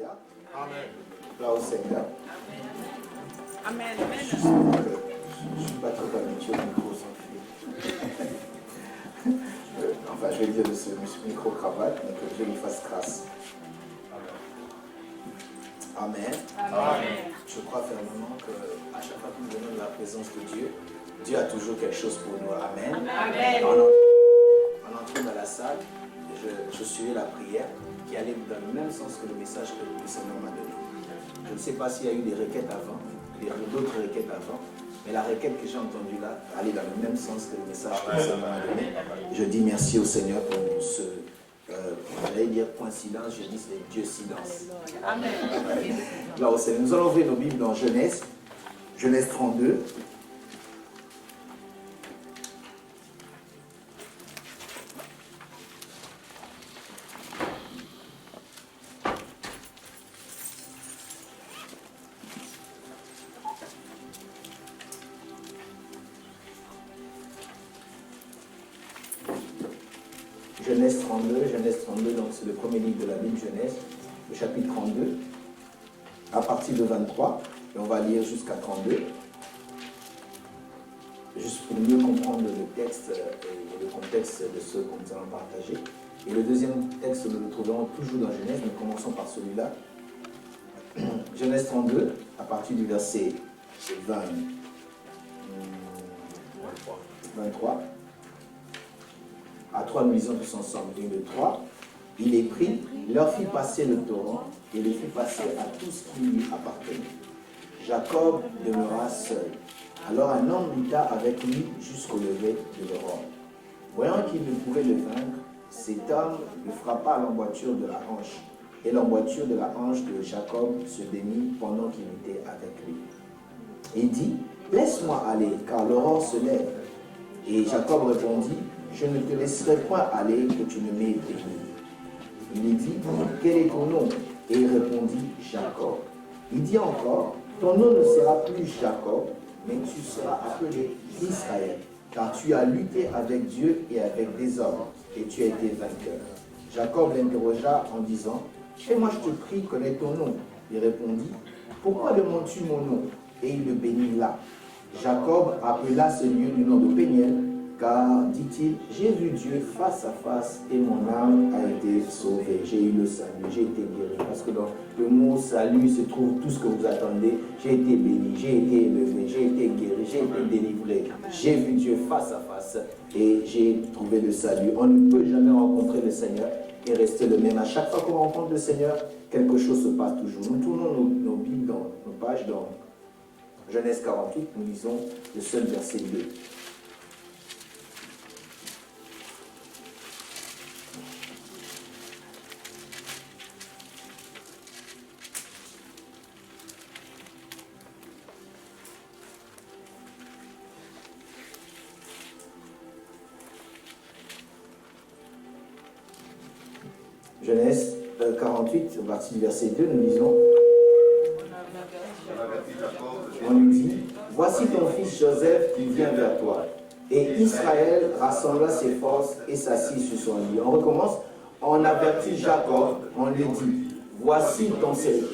Alléluia. Amen. Gloire au Seigneur. Amen. Je ne suis pas trop habitué au micro sans fil. Enfin, je vais dire de ce micro-cravate, mais que Dieu lui fasse grâce. Amen. Amen. Je crois fermement qu'à chaque fois que nous venons de la présence de Dieu, Dieu a toujours quelque chose pour nous. Amen. Amen. En entrant dans la salle, je suivais la prière qui allait dans le même sens que le message que le Seigneur m'a donné. Je ne sais pas s'il y a eu des requêtes avant, d'autres requêtes avant, mais la requête que j'ai entendue là allait dans le même sens que le message que le Seigneur m'a donné. Je dis merci au Seigneur pour ce, j'allais dire coïncidence, je dis c'est Dieu silence. Amen. Là au Seigneur, nous allons ouvrir nos Bibles dans Genèse 32. Genèse 32, donc c'est le premier livre de la Bible, Genèse, le chapitre 32, à partir de 23, et on va lire jusqu'à 32, juste pour mieux comprendre le texte et le contexte de ce que nous allons partager. Et le deuxième texte, nous le trouverons toujours dans Genèse, mais commençons par celui-là. Genèse 32, à partir du verset 23. À 3, nous lisons tous ensemble. 1, 2, 3. Il les prit, leur fit passer le torrent et les fit passer à tout ce qui lui appartenait. Jacob demeura seul. Alors un homme lutta avec lui jusqu'au lever de l'aurore. Voyant qu'il ne pouvait le vaincre, cet homme le frappa à l'emboîture de la hanche. Et l'emboîture de la hanche de Jacob se démit pendant qu'il était avec lui. Il dit, laisse-moi aller, car l'aurore se lève. Et Jacob répondit, je ne te laisserai point aller que tu ne m'aies béni. Il lui dit, quel est ton nom? Et il répondit, Jacob. Il dit encore, ton nom ne sera plus Jacob, mais tu seras appelé Israël, car tu as lutté avec Dieu et avec des hommes, et tu as été vainqueur. Jacob l'interrogea en disant, fais-moi, je te prie, connais ton nom. Il répondit, pourquoi demandes-tu mon nom? Et il le bénit là. Jacob appela ce lieu du nom de Péniel, car, dit-il, j'ai vu Dieu face à face et mon âme a été sauvée. J'ai eu le salut, j'ai été guéri. Parce que dans le mot salut se trouve tout ce que vous attendez. J'ai été béni, j'ai été élevé, j'ai été guéri, j'ai été délivré. J'ai vu Dieu face à face et j'ai trouvé le salut. On ne peut jamais rencontrer le Seigneur et rester le même. À chaque fois qu'on rencontre le Seigneur, quelque chose se passe toujours. Nous tournons nos Bibles dans nos pages dans Genèse 48, nous lisons le seul verset 2. Genèse 48, à partir du verset 2, nous lisons. On lui dit, voici ton fils Joseph qui vient vers toi. Et Israël rassembla ses forces et s'assit sur son lit. On recommence, on avertit Jacob, on lui dit, voici ton fils,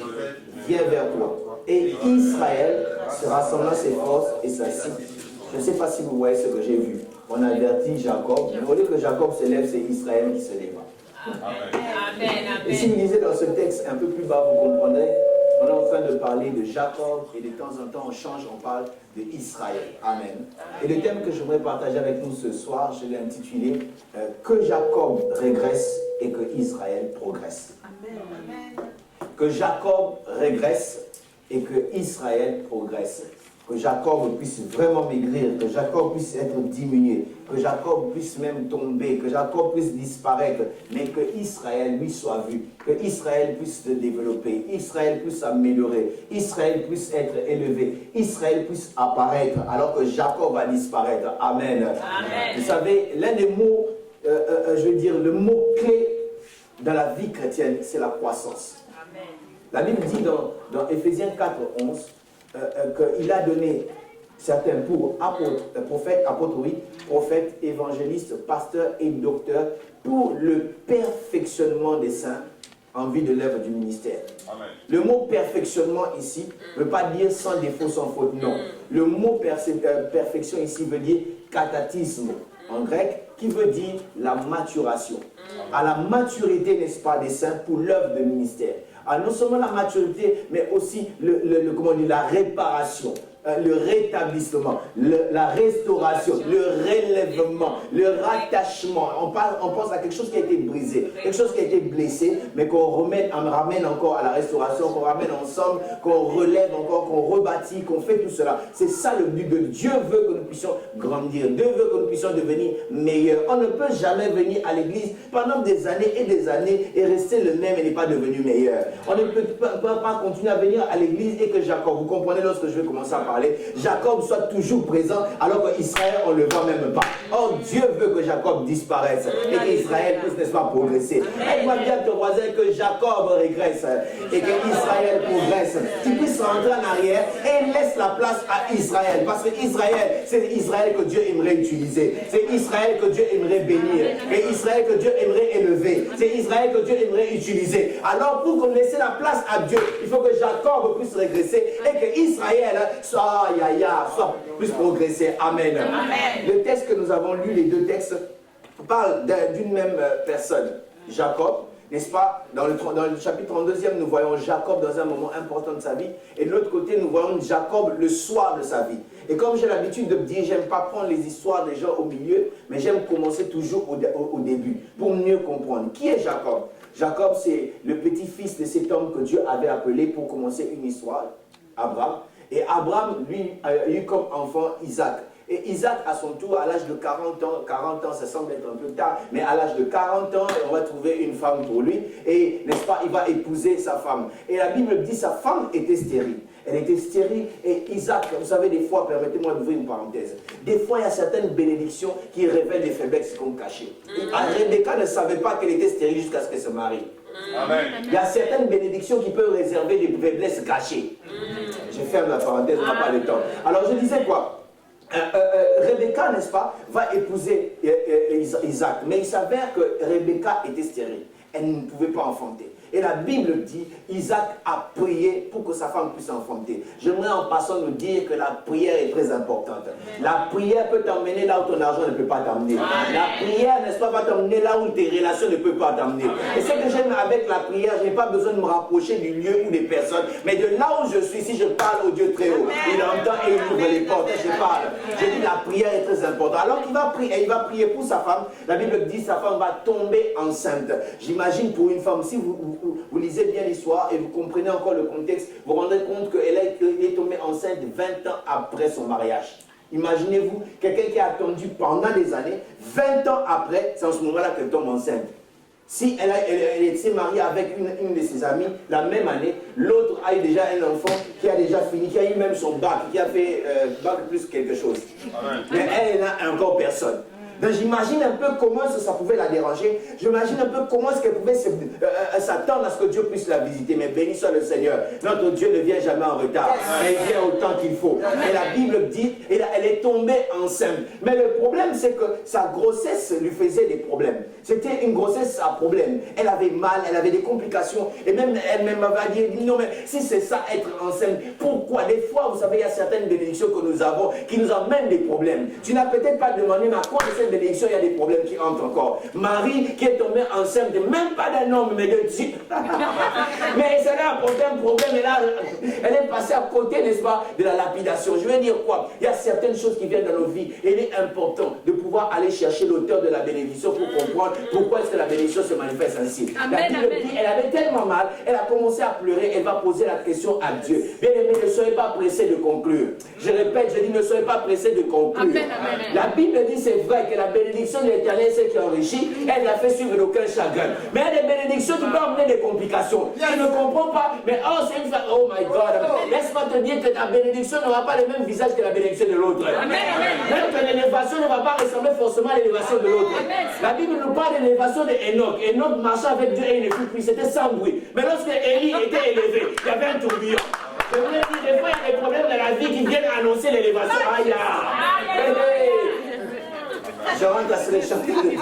vient vers toi. Et Israël se rassembla ses forces et s'assit. Je ne sais pas si vous voyez ce que j'ai vu. On avertit Jacob, mais au lieu que Jacob se lève, c'est Israël qui se lève. Amen. Et si vous lisez dans ce texte un peu plus bas, vous comprendrez, on est en train de parler de Jacob et de temps en temps on change, on parle de Israël. Amen. Et le thème que je voudrais partager avec nous ce soir, je l'ai intitulé que Jacob régresse et que Israël progresse. Amen. Que Jacob régresse et que Israël progresse. Que Jacob puisse vraiment maigrir, que Jacob puisse être diminué, que Jacob puisse même tomber, que Jacob puisse disparaître, mais que Israël lui soit vu, que Israël puisse se développer, Israël puisse s'améliorer, Israël puisse être élevé, Israël puisse apparaître alors que Jacob va disparaître. Amen. Amen. Vous savez, l'un des mots, je veux dire, le mot clé dans la vie chrétienne, c'est la croissance. Amen. La Bible dit dans Éphésiens 4, 11, qu'il a donné certains pour apôtres, prophètes, évangélistes, pasteurs et docteurs pour le perfectionnement des saints, en vue de l'œuvre du ministère. Amen. Le mot perfectionnement ici ne veut pas dire sans défaut, sans faute, non. Le mot perfection ici veut dire katatisme en grec, qui veut dire la maturation. À la maturité, n'est-ce pas, des saints pour l'œuvre de ministère. Non seulement la maturité, mais aussi comment dire, la réparation, le rétablissement, la restauration, le relèvement, le rattachement. On pense à quelque chose qui a été brisé, quelque chose qui a été blessé, mais qu'on ramène encore à la restauration, qu'on ramène ensemble, qu'on relève encore, qu'on rebâtit, qu'on fait tout cela. C'est ça le but de Dieu. Veut que nous puissions grandir. Dieu veut que nous puissions devenir meilleurs. On ne peut jamais venir à l'église pendant des années et rester le même et n'est pas devenu meilleur. On ne peut pas continuer à venir à l'église et que Jacob, vous comprenez lorsque je vais commencer à parler, Jacob soit toujours présent alors qu'Israël on ne le voit même pas. Or Dieu veut que Jacob disparaisse et qu'Israël puisse, n'est-ce pas, progresser. Aide-moi bien ton voisin que Jacob régresse et que Israël progresse. Tu puisses rentrer en arrière et laisse la place à Israël, parce que Israël, c'est Israël que Dieu aimerait utiliser. C'est Israël que Dieu aimerait bénir. Et Israël que Dieu aimerait élever. C'est Israël que Dieu aimerait utiliser. Alors pour qu'on laisse la place à Dieu, il faut que Jacob puisse régresser et que Israël soit puisse progresser. Amen. Amen. Le texte que nous avons lu, les deux textes, parlent d'une même personne, Jacob. N'est-ce pas? Dans le chapitre 32e, nous voyons Jacob dans un moment important de sa vie. Et de l'autre côté, nous voyons Jacob le soir de sa vie. Et comme j'ai l'habitude de dire, j'aime pas prendre les histoires des gens au milieu, mais j'aime commencer toujours au début, pour mieux comprendre. Qui est Jacob? Jacob, c'est le petit-fils de cet homme que Dieu avait appelé pour commencer une histoire, Abraham. Et Abraham, lui, a eu comme enfant Isaac. Et Isaac, à son tour, à l'âge de 40 ans, ça semble être un peu tard, mais à l'âge de 40 ans, on va trouver une femme pour lui. Et, n'est-ce pas, il va épouser sa femme. Et la Bible dit sa femme était stérile. Elle était stérile et Isaac, vous savez, des fois, permettez-moi d'ouvrir une parenthèse, des fois, il y a certaines bénédictions qui révèlent des faiblesses qu'on cachait. Rebecca ne savait pas qu'elle était stérile jusqu'à ce qu'elle se marie. Amen. Il y a certaines bénédictions qui peuvent réserver des faiblesses cachées. Je ferme la parenthèse, on n'a pas le temps. Alors, je disais quoi? Rebecca, n'est-ce pas, va épouser Isaac. Mais il s'avère que Rebecca était stérile. Elle ne pouvait pas enfanter. Et la Bible dit, Isaac a prié pour que sa femme puisse enfanter. J'aimerais en passant nous dire que la prière est très importante. La prière peut t'emmener là où ton argent ne peut pas t'emmener. La prière, n'est-ce pas, va t'emmener là où tes relations ne peuvent pas t'emmener. Et ce que j'aime avec la prière, je n'ai pas besoin de me rapprocher du lieu ou des personnes, mais de là où je suis, si je parle au Dieu très haut, il entend et il ouvre les portes et je parle. Je dis la prière est très importante. Alors qu'il va prier, et il va prier pour sa femme, la Bible dit sa femme va tomber enceinte. J'imagine pour une femme, si vous lisez bien l'histoire et vous comprenez encore le contexte, vous vous rendez compte qu'elle est tombée enceinte 20 ans après son mariage. Imaginez-vous, quelqu'un qui a attendu pendant des années, 20 ans après, c'est en ce moment-là qu'elle tombe enceinte. Si elle s'est mariée avec une de ses amies la même année, l'autre a eu déjà un enfant qui a déjà fini, qui a eu même son bac, qui a fait bac plus quelque chose. Mais elle n'a encore personne. Donc j'imagine un peu comment ça pouvait la déranger. J'imagine un peu comment est-ce qu'elle pouvait s'attendre à ce que Dieu puisse la visiter. Mais béni soit le Seigneur. Notre Dieu ne vient jamais en retard. Il vient au temps qu'il faut. Et la Bible dit, elle est tombée enceinte. Mais le problème, c'est que sa grossesse lui faisait des problèmes. C'était une grossesse à problème. Elle avait mal, elle avait des complications. Et même elle-même m'avait dit, non mais si c'est ça être enceinte, pourquoi? Des fois, vous savez, il y a certaines bénédictions que nous avons qui nous amènent des problèmes. Tu n'as peut-être pas demandé, mais à quoi de cette bénédiction, il y a des problèmes qui entrent encore. Marie qui est tombée enceinte, même pas d'un homme, mais de Dieu. Mais ça a apporté un problème et là, elle est passée à côté, n'est-ce pas, de la lapidation. Je veux dire quoi? Il y a certaines choses qui viennent dans nos vies et il est important de pouvoir aller chercher l'auteur de la bénédiction pour comprendre pourquoi est-ce que la bénédiction se manifeste ainsi. La Bible dit, elle avait tellement mal, elle a commencé à pleurer, elle va poser la question à Dieu. Bien aimé, ne soyez pas pressés de conclure. Je répète, je dis, ne soyez pas pressés de conclure. La Bible dit, c'est vrai que la bénédiction de l'Éternel, c'est qui enrichit, elle n'a fait suivre d'aucun chagrin. Mais il y a des bénédictions qui peuvent amener des complications. Tu ne comprends pas, mais oh, c'est une fois, oh my God. Laisse-moi te dire que ta bénédiction n'aura pas le même visage que la bénédiction de l'autre. Même que l'élévation ne va pas ressembler forcément à l'élévation de l'autre. La Bible nous parle de l'élévation d'Enoch. Enoch marchait avec Dieu et il ne fut plus, c'était sans bruit. Mais lorsque Élie était élevé, il y avait un tourbillon. Je voulais dire, des fois, il y a des problèmes dans la vie qui viennent annoncer l'élévation. Aïe, Je rentre sur les chantiers de Dieu.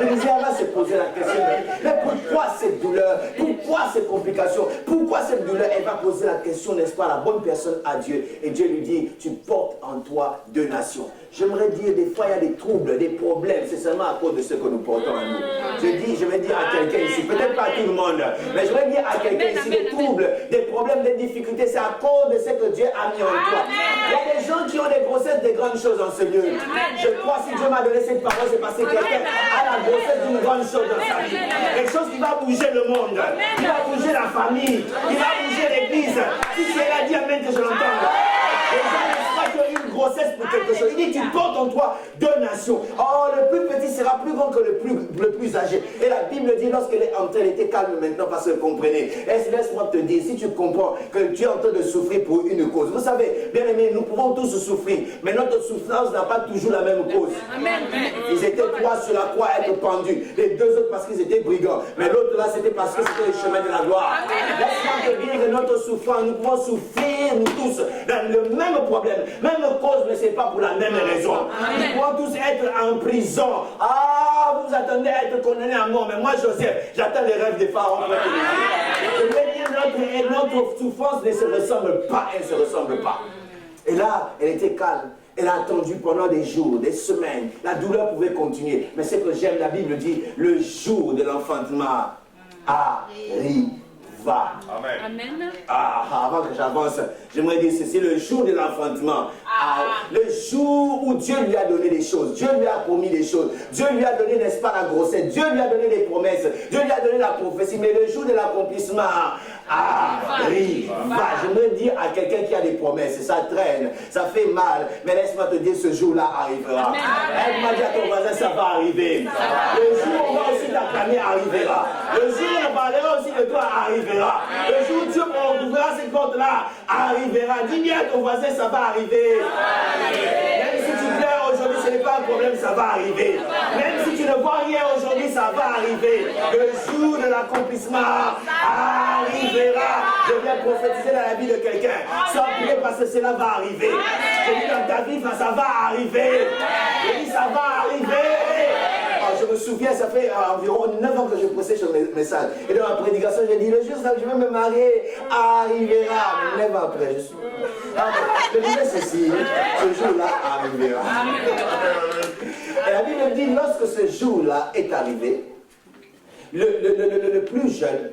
Je disais, elle va se poser la question, mais pourquoi cette douleur? Pourquoi ces complications? Pourquoi cette douleur? Elle va poser la question, n'est-ce pas, à la bonne personne, à Dieu. Et Dieu lui dit, tu portes en toi 2 nations. J'aimerais dire, des fois, il y a des troubles, des problèmes. C'est seulement à cause de ce que nous portons en nous. Je vais dire à quelqu'un ici, peut-être pas à tout le monde, mais je vais dire à quelqu'un ici, des troubles, des problèmes, des difficultés, c'est à cause de ce que Dieu a mis en toi. Il y a des gens qui ont des grossesses, des grandes choses en ce lieu. Je crois, si Dieu m'a donné cette parole, c'est parce que quelqu'un a la grossesse d'une grande chose dans sa vie. Quelque chose qui va bouger le monde, qui va bouger la famille, qui va bouger l'église. Si c'est là, dit amen que je l'entende. Les gens n'espèrent qu'il y a une grossesse pour quelque chose. Il dit, tu portes en toi 2 nations. Oh, le plus petit sera plus grand que le plus âgé. Et la Bible dit, lorsqu'elle est en train, elle était calme maintenant parce qu'elle comprenait. Laisse-moi te dire, si tu comprends que tu es en train de souffrir pour une cause. Vous savez, bien aimés, nous pouvons tous souffrir, mais notre souffrance n'a pas toujours la même cause. Amen. Ils étaient 3 sur la croix à être pendus. Les 2 autres parce qu'ils étaient brigands. Mais l'autre là, c'était parce que c'était le chemin de la gloire. Laisse-moi te dire que notre souffrance, nous pouvons souffrir, nous tous, dans le même problème, même cause, mais ce n'est pas pour la même raison. Nous pouvons tous être en prison. Ah, vous attendez à être condamné à mort, mais moi, Joseph, j'attends les rêves des pharaons. Je veux dire, notre souffrance ne se ressemble pas, elle ne se ressemble pas. Et là, elle était calme. Elle a attendu pendant des jours, des semaines. La douleur pouvait continuer. Mais ce que j'aime, la Bible dit, le jour de l'enfantement arrive. Amen. Avant que j'avance, j'aimerais dire ceci, le jour de l'enfantement, le jour où Dieu lui a donné des choses, Dieu lui a promis des choses, Dieu lui a donné, n'est-ce pas, la grossesse, Dieu lui a donné des promesses, Dieu lui a donné la prophétie, mais le jour de l'accomplissement arrive. J'aimerais dire à quelqu'un qui a des promesses, ça traîne, ça fait mal, mais laisse-moi te dire, ce jour-là arrivera. Elle m'a dit à ton voisin, ça va arriver. Le jour où on va aussi t'acclamer arrivera. Le jour où on parlera aussi de toi arrivera. Le jour où Dieu ouvrira cette porte-là, arrivera. Dis bien à ton voisin, ça va arriver. Même si tu pleures aujourd'hui, ce n'est pas un problème, ça va arriver. Même si tu ne vois rien aujourd'hui, ça va arriver. Le jour de l'accomplissement arrivera. Je viens prophétiser dans la vie de quelqu'un. Sois prié parce que cela va arriver. Je dis dans ta vie, ça va arriver. Je dis, ça va arriver. Je me souviens, ça fait environ 9 ans que je prêchais sur mes messages. Et dans ma prédication, j'ai dit, le jour où je vais me marier arrivera. Mais 9 ans après, je suis... Je disais ceci, ce jour-là arrivera. Et la Bible dit, lorsque ce jour-là est arrivé, le plus jeune,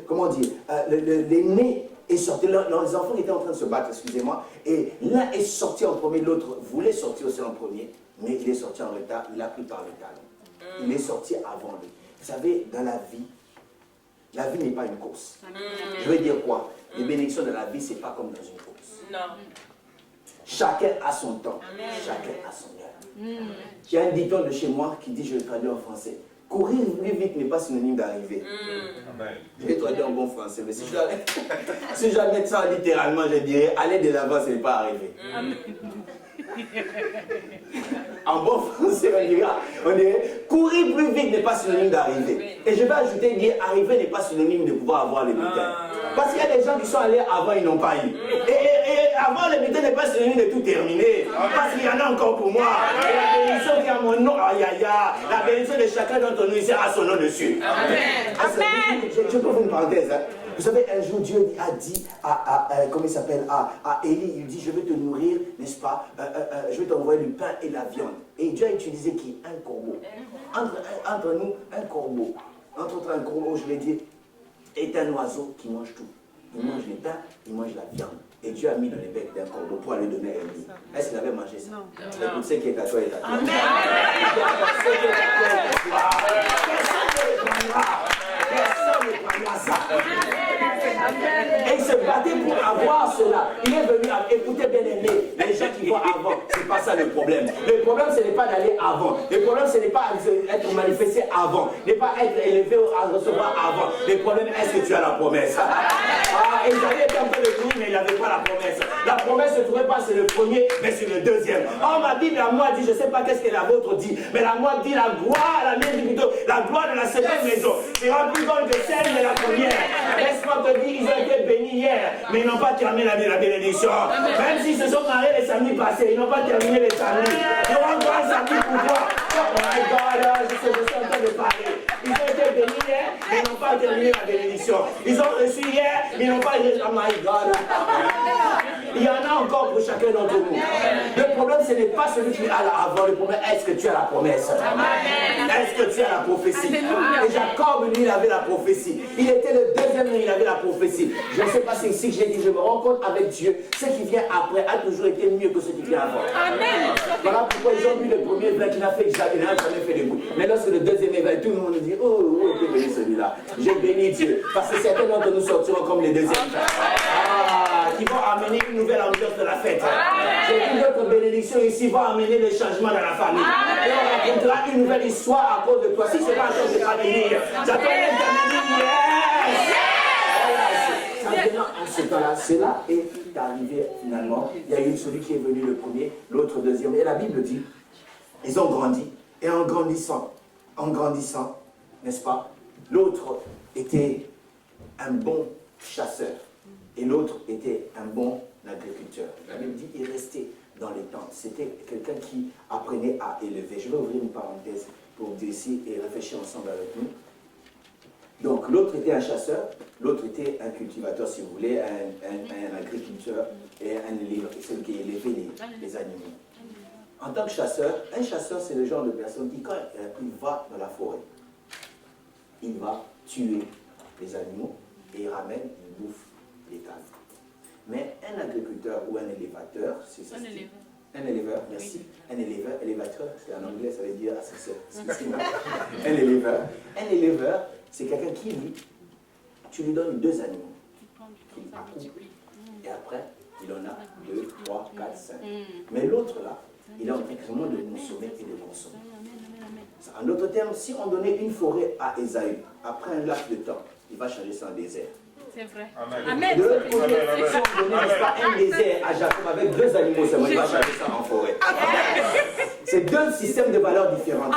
comment dire, l'aîné est sorti, les enfants étaient en train de se battre, excusez-moi, et l'un est sorti en premier, l'autre voulait sortir aussi en premier, mais il est sorti en retard, il a pris par le talon. Il est sorti avant lui. Vous savez, dans la vie n'est pas une course. Je veux dire quoi? Les bénédictions de la vie, ce n'est pas comme dans une course. Non. Chacun a son temps. Chacun a son heure. Il y a un dicton de chez moi qui dit, je le traduis en français, courir plus vite n'est pas synonyme d'arriver. Je vais traduire en bon français, mais si je dois mettre ça littéralement, je dirais, aller de l'avant, ce n'est pas arriver. En bon français, on dirait courir plus vite n'est pas synonyme d'arriver. Et je vais ajouter, dire arriver n'est pas synonyme de pouvoir avoir le butin. Parce qu'il y a des gens qui sont allés avant, ils n'ont pas eu. Et avoir le butin n'est pas synonyme de tout terminer. Parce qu'il y en a encore pour moi. Et la bénédiction qui a mon nom, la bénédiction de chacun d'entre nous ici a son nom dessus. Amen. Je peux vous une parenthèse. Vous savez, un jour, Dieu a dit comment il s'appelle, à Élie, il dit, je vais te nourrir, n'est-ce pas, je vais t'envoyer du pain et de la viande. Et Dieu a utilisé qui? Un corbeau. Entre nous, un corbeau. Entre autres, un corbeau, je l'ai dit, est un oiseau qui mange tout. Il mange les pains, il mange la viande. Et Dieu a mis dans les becs d'un corbeau pour aller donner à Élie. Est-ce qu'il avait mangé ça? Non. Écoute, ce qui est à toi est à toi. Amen. Personne ne prendra ça. Et il se battait pour avoir cela. Il est venu, écoutez bien aimé, les gens qui vont avant, ce n'est pas ça le problème. Le problème, ce n'est pas d'aller avant. Le problème, ce n'est pas être manifesté avant. Ne pas être élevé à recevoir avant. Le problème, est-ce que tu as la promesse? Isaïe était en train de courir, mais il n'avait pas la promesse. La promesse ne se trouvait pas sur le premier, mais sur le deuxième. Oh, ma Bible à moi dit, je ne sais pas qu'est-ce que la vôtre dit, mais la moi dit la gloire, la mienne dit plutôt, la gloire de la seconde maison sera plus grande que celle de la première. Laisse-moi te dire, ils ont été bénis hier. mais ils n'ont pas terminé la bénédiction. Même s'ils se sont mariés les samedis passés, ils n'ont pas terminé les samedis. Ils auront encore un samedi pour toi. Oh my God, je suis en train de parler. Ils ont été bénis hier, mais ils n'ont pas terminé la bénédiction. Ils ont reçu hier, mais ils n'ont pas reçu. Oh my God. Il y en a encore pour chacun d'entre nous. Le problème, ce n'est pas celui qui a avant. Le problème, est-ce que tu as la promesse? Est-ce que tu as la prophétie? Et Jacob, lui, il avait la prophétie. Il était le deuxième, mais il avait la prophétie. Je ne sais pas si ici, j'ai dit, je me rends compte avec Dieu. Ce qui vient après a toujours été mieux que ce qui vient avant. Amen. Voilà pourquoi ils ont vu le premier vin qui n'a jamais fait de bruit. Mais lorsque le deuxième est vin, tout le monde dit, oh, où est béni celui-là? J'ai béni Dieu. Parce que certains d'entre nous sortiront comme les deuxièmes. Qui vont amener une nouvelle ambiance de la fête. J'ai vu d'autres bénédictions ici vont amener des changements dans la famille. Et on racontera une nouvelle histoire à cause de toi. Si c'est pas un chose de pas bénir, j'attends de dire yes. Simplement en ce temps-là, cela est arrivé finalement. Il y a eu celui qui est venu le premier, l'autre deuxième. Et la Bible dit, ils ont grandi. Et en grandissant, n'est-ce pas, l'autre était un bon chasseur. Et l'autre était un bon agriculteur. La Bible dit qu'il restait dans les tentes. C'était quelqu'un qui apprenait à élever. Je vais ouvrir une parenthèse pour dire ici et réfléchir ensemble avec nous. Donc l'autre était un chasseur, l'autre était un cultivateur, si vous voulez, un agriculteur et un éleveur, celui qui élevait les animaux. En tant que chasseur, un chasseur c'est le genre de personne qui quand il va dans la forêt, il va tuer les animaux et il ramène, il bouffe les cannes. Mais un agriculteur ou un élévateur, c'est ça. Un éleveur, merci. Oui. Élévateur, c'est en anglais, ça veut dire assesseur. Un éleveur, c'est quelqu'un qui, lui, tu lui donnes 2 animaux. Qu'il accouple. Et après, il en a 2, 3, 4, 5. Mais l'autre là, il est en train vraiment de consommer et de consommer. En d'autres termes, si on donnait une forêt à Ésaü, après un laps de temps, il va changer ça en désert. C'est vrai. Amen. De l'autre côté, si on donnait un désert à Jacob avec 2 animaux seulement, il va changer ça en forêt. C'est 2 systèmes de valeurs différents.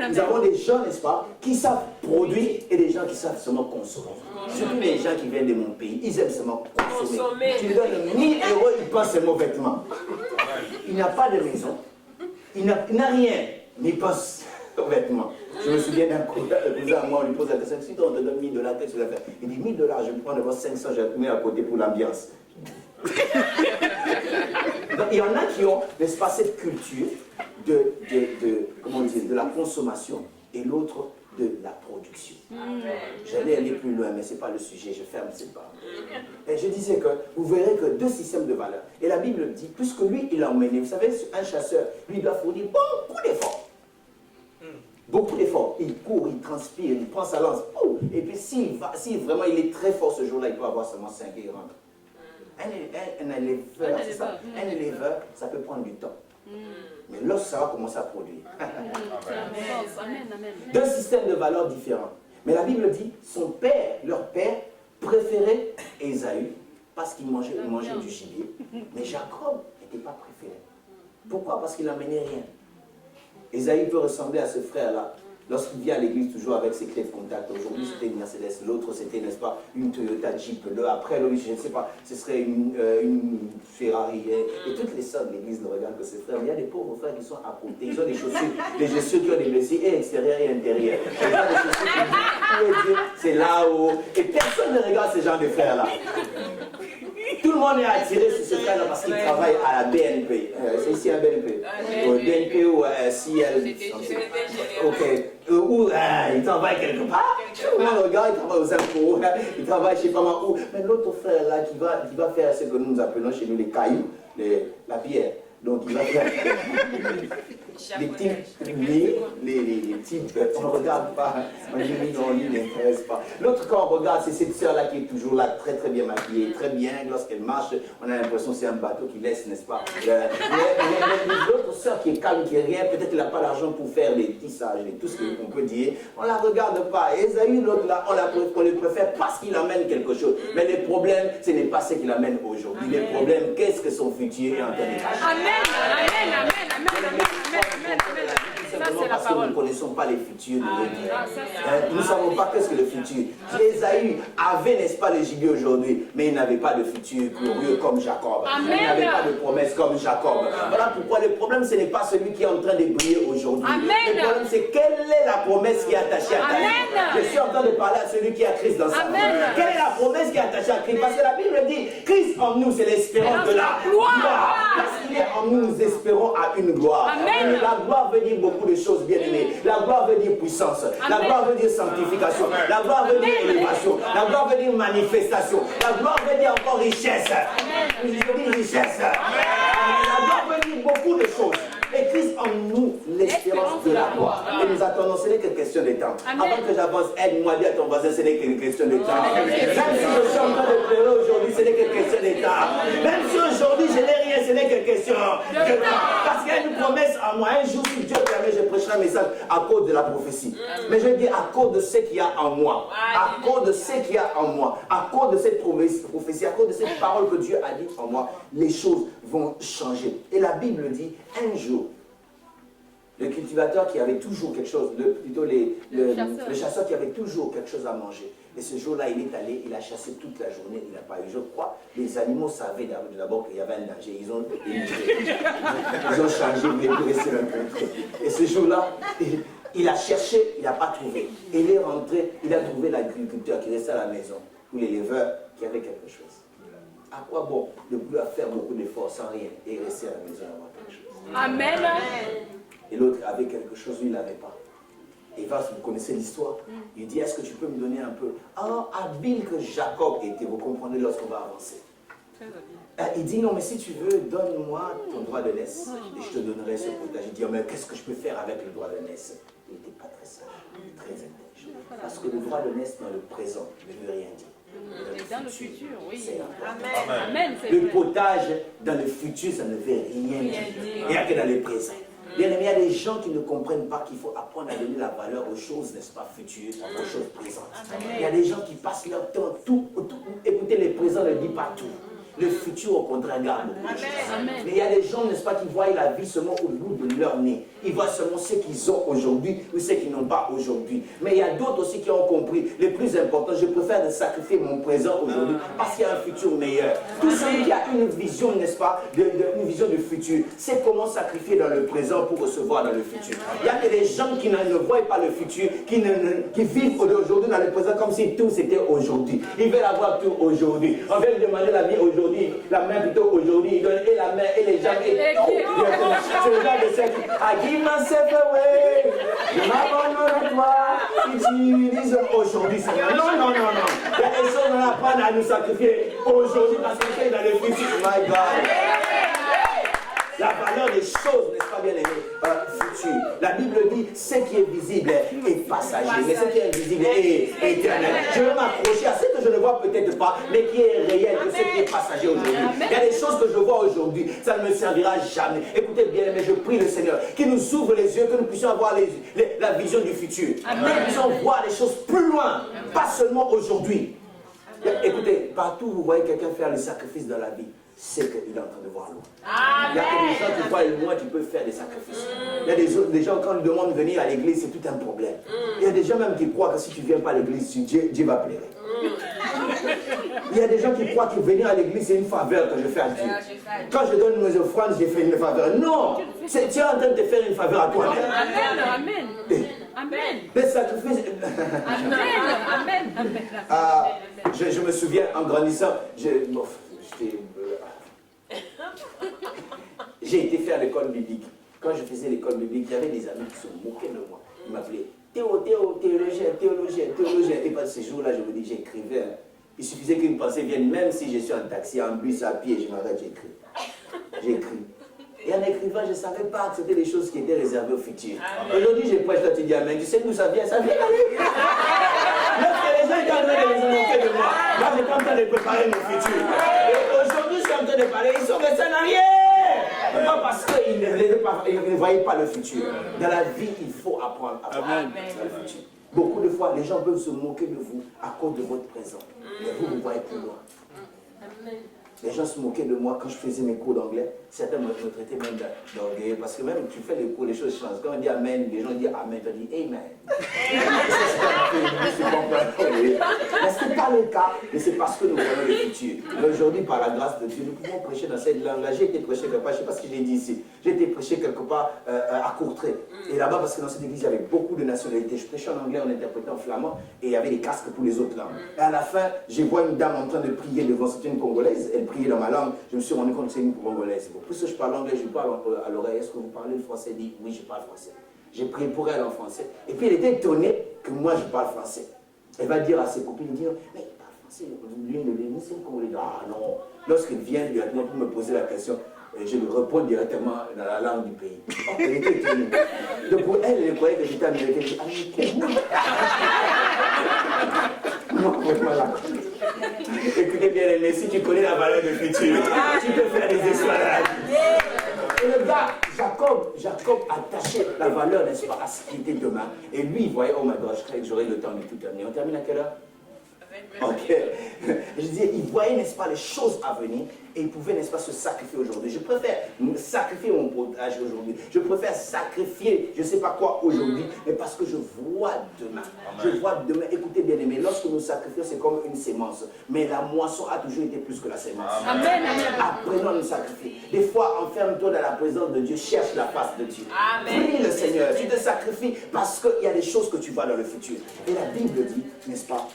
Nous avons des gens, n'est-ce pas, qui savent produire et des gens qui savent seulement consommer. Surtout les gens qui viennent de mon pays, ils aiment seulement consommer. Tu lui donnes 1000 €, ils pensent seulement aux vêtements. Il n'a pas de maison, il n'a rien, mais il pense aux vêtements. Je me souviens d'un cousin à moi, on lui pose la question, si on te donne 1000 $, qu'est-ce que tu vas faire? Il dit 1000 $, je vais prendre 500, je vais le mettre à côté pour l'ambiance. Donc il y en a qui ont, n'est-ce pas, cette culture comment dire, de la consommation et l'autre de la production. J'allais aller plus loin, mais ce n'est pas le sujet, je ferme cette part. Et je disais que vous verrez que 2 systèmes de valeurs. Et la Bible dit, puisque lui, il a emmené, vous savez, un chasseur, lui, il doit fournir beaucoup d'efforts. Beaucoup d'efforts. Il court, il transpire, il prend sa lance. Et puis si vraiment il est très fort ce jour-là, il peut avoir seulement 5 et il rentre. Un éleveur, ça peut prendre du temps. Mais lorsque ça va commencer à produire. Amen. 2 systèmes de valeurs différents. Mais la Bible dit, leur père préférait Ésaü parce qu'il mangeait du gibier. Mais Jacob n'était pas préféré. Pourquoi? Parce qu'il n'amenait rien. Ésaü peut ressembler à ce frère-là. Lorsqu'il vient à l'église toujours avec ses clés de contact, aujourd'hui c'était une Mercedes, l'autre c'était, n'est-ce pas, une Toyota Jeep, après lui, je ne sais pas, ce serait une Ferrari. Et toutes les sœurs de l'église ne regardent que ses frères. Mais il y a des pauvres frères qui sont à côté, ils ont des chaussures qui ont des blessés, et extérieurs et intérieurs. Ils ont des chaussures qui disent, où est Dieu? C'est là-haut. Et personne ne regarde ces gens de frères-là. Tout le monde est attiré sur ce frère-là parce qu'il travaille à la BNP. C'est ici à BNP. BNP ou CL. Ok. Ou il travaille quelque part. Tout le monde regarde, il travaille aux impôts, il travaille je ne sais pas où. Mais l'autre frère-là qui va faire ce que nous appelons chez nous les cailloux, la bière. Donc il va faire des types, les types, on ne regarde pas, on dit non, lui ne l'intéresse pas. L'autre quand on regarde, c'est cette sœur-là qui est toujours là, très très bien maquillée, très bien, lorsqu'elle marche, on a l'impression que c'est un bateau qui laisse, n'est-ce pas? L'autre sœur qui est calme, qui est rien, peut-être qu'elle n'a pas l'argent pour faire les tissages et tout ce qu'on peut dire, on ne la regarde pas. Et Ésaü, l'autre là, on le préfère parce qu'il amène quelque chose. Mais le problème, ce n'est pas ce qu'il amène aujourd'hui. Le problème, qu'est-ce que son futur est en train de cacher? Simplement parce que nous ne connaissons pas les futurs de Dieu. Nous ne savons pas qu'est-ce que le futur. Ésaü avait, n'est-ce pas, le gibier aujourd'hui, mais il n'avait pas de futur glorieux comme Jacob. Il n'avait pas de promesse comme Jacob. Voilà pourquoi le problème, ce n'est pas celui qui est en train de briller aujourd'hui. Le problème, c'est quelle est la promesse qui est attachée à ta vie. Je suis en train de parler à celui qui a Christ dans sa vie. Quelle est la promesse qui est attachée à Christ? Parce que la Bible dit, Christ en nous, c'est l'espérance de la gloire. Parce qu'il est en nous, nous espérons à une gloire. La gloire veut dire beaucoup de choses, bien aimées. La gloire veut dire puissance. La gloire veut dire sanctification. La gloire veut dire élévation. La gloire veut dire manifestation. La gloire veut dire encore richesse. Je dis richesse. La gloire veut dire beaucoup de choses. Et Christ en nous, l'espérance de la gloire. Et nous attendons, ce n'est que question de temps. Avant que j'avance, aide-moi, dis à ton voisin, ce n'est que question de temps. Même si je suis en train de pleurer aujourd'hui, ce n'est que question de temps. Même si aujourd'hui je n'ai rien, ce n'est que question de temps. Parce qu'il y a une promesse en moi. Un jour, si Dieu permet, je prêcherai un message à cause de la prophétie. Mais je dis à cause de ce qu'il y a en moi. À cause de ce qu'il y a en moi. À cause de cette prophétie, à cause de cette parole que Dieu a dit en moi, les choses vont changer. Et la Bible dit, un jour, le cultivateur qui avait toujours quelque chose, le chasseur qui avait toujours quelque chose à manger. Et ce jour-là, il est allé, il a chassé toute la journée, il n'a pas eu. Je crois, les animaux savaient d'abord qu'il y avait un danger. Ils ont changé, ils ne voulaient plus rester rencontrés. Et ce jour-là, il a cherché, il n'a pas trouvé. Et il est rentré, il a trouvé l'agriculteur qui restait à la maison, ou l'éleveur qui avait quelque chose. À quoi bon de vouloir faire beaucoup d'efforts sans rien et rester à la maison avoir quelque chose? Amen. Et l'autre avait quelque chose, lui, il n'avait pas. Et va, vous connaissez l'histoire. Il dit, est-ce que tu peux me donner un peu? Ah, habile que Jacob était, vous comprenez lorsqu'on va avancer. Il dit, non, mais si tu veux, donne-moi ton droit de naissance et je te donnerai ce potage. Il dit, oh, mais qu'est-ce que je peux faire avec le droit de naissance? Il n'était pas très sage, très intelligent. Parce que le droit de naissance dans le présent ne veut rien dire. Dans le futur, oui. Amen. Le potage dans le futur, ça ne veut rien dire. Il n'y a que dans le présent. Bien aimé, il y a des gens qui ne comprennent pas qu'il faut apprendre à donner la valeur aux choses, n'est-ce pas, futures, aux choses présentes. Il y a des gens qui passent leur temps, écoutez, le présent ne dit pas tout. Le futur, au contraire, garde beaucoup de choses. Mais il y a des gens, n'est-ce pas, qui voient la vie seulement au bout de leur nez. Ils voient seulement ce qu'ils ont aujourd'hui ou ce qu'ils n'ont pas aujourd'hui. Mais il y a d'autres aussi qui ont compris. Le plus important, je préfère de sacrifier mon présent aujourd'hui parce qu'il y a un futur meilleur. Tout celui qui a une vision, n'est-ce pas, une vision du futur, c'est comment sacrifier dans le présent pour recevoir dans le futur. Il y a des gens qui ne voient pas le futur, qui vivent aujourd'hui dans le présent comme si tout c'était aujourd'hui. Ils veulent avoir tout aujourd'hui. On veut demander la vie aujourd'hui. La main plutôt aujourd'hui, il donne et la main et les jambes et tout. C'est le genre de ceux qui I give myself away, je m'abandonne à toi, utilise aujourd'hui Seigneur. Non. Il y a des choses qu'on apprend à nous sacrifier aujourd'hui parce que c'est dans le futur. My God. La valeur des choses, n'est-ce pas bien aimé, futur. La Bible dit, ce qui est visible est passager, mais ce qui est invisible est éternel. Je vais m'accrocher à ce que je ne vois peut-être pas, mais qui est réel, que ce qui est passager aujourd'hui. Il y a des choses que je vois aujourd'hui, ça ne me servira jamais. Écoutez bien aimé, je prie le Seigneur qui nous ouvre les yeux, que nous puissions avoir la vision du futur. Que nous puissions voir les choses plus loin, pas seulement aujourd'hui. Écoutez, partout où vous voyez quelqu'un faire le sacrifice dans la vie, c'est qu'il est en train de voir loin. Il y a que des gens qui voient loin qui peuvent faire des sacrifices. Il y a des gens, quand ils demandent de venir à l'église, c'est tout un problème. Il y a des gens même qui croient que si tu ne viens pas à l'église, Dieu va pleurer. Il y a des gens qui croient que venir à l'église, c'est une faveur que je fais à Dieu. Quand je donne mes offrandes, j'ai fait une faveur. Non, tu es en train de te faire une faveur à toi-même. Amen. Amen. Les sacrifices. Amen. Je me souviens, en grandissant, j'ai été faire l'école biblique. Quand je faisais l'école biblique, il y avait des amis qui se moquaient de moi. Ils m'appelaient théologien. Et pas ces jours-là, je me dis, j'écrivais. Il suffisait qu'une pensée vienne, même si je suis en taxi, en bus, à pied, je m'arrête, j'écris. Et en écrivant, je ne savais pas que c'était des choses qui étaient réservées au futur. Aujourd'hui, je prêche, toi tu dis amen. Tu sais d'où ça vient? Ça vient d'aller. Lorsque les gens étaient en train de se moquer de moi, moi j'étais en train de préparer mon futur. Et aujourd'hui, je suis en train de parler, ils sont restés en arrière. Pourquoi? Parce qu'ils ne voyaient pas le futur. Dans la vie, il faut apprendre à voir le futur. Beaucoup de fois, les gens peuvent se moquer de vous à cause de votre présent. Mais vous voyez plus loin. Les gens se moquaient de moi quand je faisais mes cours d'anglais. Certains me traitaient même d'orgueilleux parce que même tu fais les cours, les choses changent. Quand on dit Amen, les gens disent Amen, tu dis Amen. Mais ce n'est pas le cas, mais c'est parce que nous voyons le futur. Aujourd'hui, par la grâce de Dieu, nous pouvons prêcher dans cette langue-là. J'ai été prêché quelque part, je ne sais pas ce que j'ai dit ici. J'ai été prêché quelque part à Courtrai. Et là-bas, parce que dans cette église, il y avait beaucoup de nationalités. Je prêchais en anglais, on interprétait en flamand, et il y avait des casques pour les autres langues. Et à la fin, je vois une dame en train de prier devant, c'était une Congolaise. Elle priait dans ma langue. Je me suis rendu compte que c'est une Congolaise. Bon, plus que je parle anglais, je parle à l'oreille. Est-ce que vous parlez le français? Elle dit oui, je parle français. J'ai prié pour elle en français. Et puis elle était étonnée que moi je parle français. Elle va dire à ses copines, mais il parle français, l'une de nous, c'est une Congolaise. Ah non. Lorsqu'il vient directement pour me poser la question, je lui réponds directement dans la langue du pays. Oh, elle était étonnée. Donc pour elle, elle croyait que j'étais américaine. Moi, vraiment la écoutez bien, aimé, si tu connais la valeur du futur, tu peux faire des exploits dans la vie. Et le gars, Jacob attachait la valeur, n'est-ce pas, à ce qui était demain. Et lui, il voyait, oh my God, je croyais que j'aurais le temps de tout terminer. On termine à quelle heure? Ok. Je disais, il voyait, n'est-ce pas, les choses à venir et il pouvait, n'est-ce pas, se sacrifier aujourd'hui. Je préfère sacrifier mon potage aujourd'hui. Je préfère sacrifier, je ne sais pas quoi aujourd'hui, mais parce que je vois demain. Je vois demain. Écoutez bien aimé, lorsque nous sacrifions, c'est comme une sémence. Mais la moisson a toujours été plus que la sémence. Amen. Apprenons à nous sacrifier. Des fois, enferme-toi dans la présence de Dieu, cherche la face de Dieu. Prie le Seigneur. Tu te sacrifies parce qu'il y a des choses que tu vois dans le futur. Et la Bible dit, n'est-ce pas,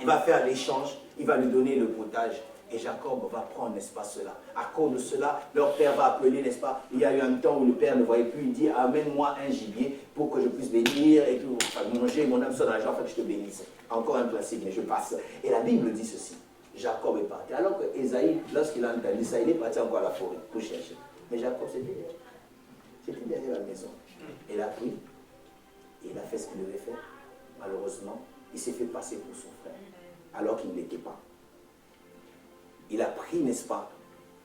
il va faire l'échange, il va lui donner le potage. Et Jacob va prendre, n'est-ce pas, cela. À cause de cela, leur père va appeler, n'est-ce pas. Il y a eu un temps où le père ne voyait plus. Il dit, amène-moi un gibier pour que je puisse bénir et tout. Enfin, manger, mon âme soit dans la joie, afin que je te bénisse. Encore un classique, mais je passe. Et la Bible dit ceci. Jacob est parti. Alors que Esaïe, lorsqu'il a entendu ça, il est parti encore à la forêt pour chercher. Mais Jacob, c'était derrière la maison. Il a pris, et il a fait ce qu'il devait faire. Malheureusement, il s'est fait passer pour son frère, alors qu'il ne l'était pas. Il a pris, n'est-ce pas,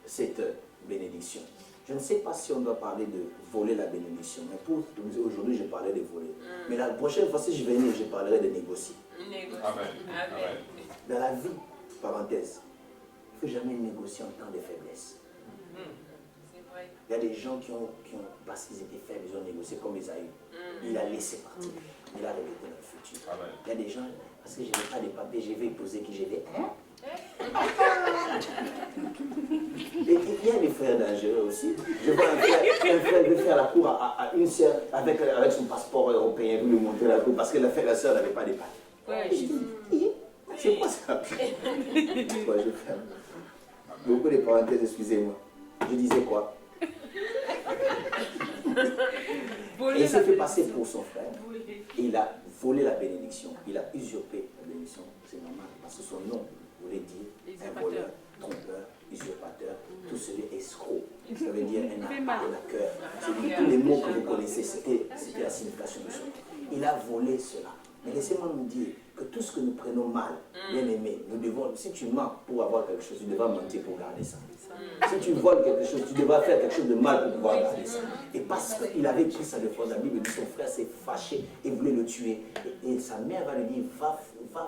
cette bénédiction. Je ne sais pas si on doit parler de voler la bénédiction, mais pour aujourd'hui, je parlais de voler. Mais la prochaine fois, si je venais, je parlerai de négocier. Amen. Dans la vie, parenthèse, il ne faut jamais négocier en temps de faiblesse. Il y a des gens qui ont parce qu'ils étaient faibles, ils ont négocié comme Esaïe. Il a laissé partir. Il a révélé dans le futur. Amen. Il y a des gens, parce que je n'ai pas de papiers, je vais poser qui je vais. Et il y a des frères dangereux aussi. Je vois un frère veut faire la cour à une sœur avec son passeport européen, vous lui montrer la cour parce que la sœur n'avait pas de papiers. C'est quoi ça? Moi, je ferme. Beaucoup de parenthèses, excusez-moi. Je disais quoi? Et il s'est fait passer pour son frère. Et il a volé la bénédiction. Il a usurpé la bénédiction. C'est normal. Parce que son nom voulait dire un voleur, trompeur, usurpateur, tout celui escroc. Ça veut dire un arnaqueur. C'est tous les mots que vous connaissez, c'était la signification de son nom. Il a volé cela. Mais laissez-moi nous dire que tout ce que nous prenons mal, bien aimé, nous devons, si tu mens pour avoir quelque chose, tu devras mentir pour garder ça. Si tu voles quelque chose, tu devras faire quelque chose de mal pour pouvoir garder ça. Et parce qu'il avait pris ça de force, la Bible dit son frère s'est fâché et voulait le tuer. Et sa mère va lui dire, va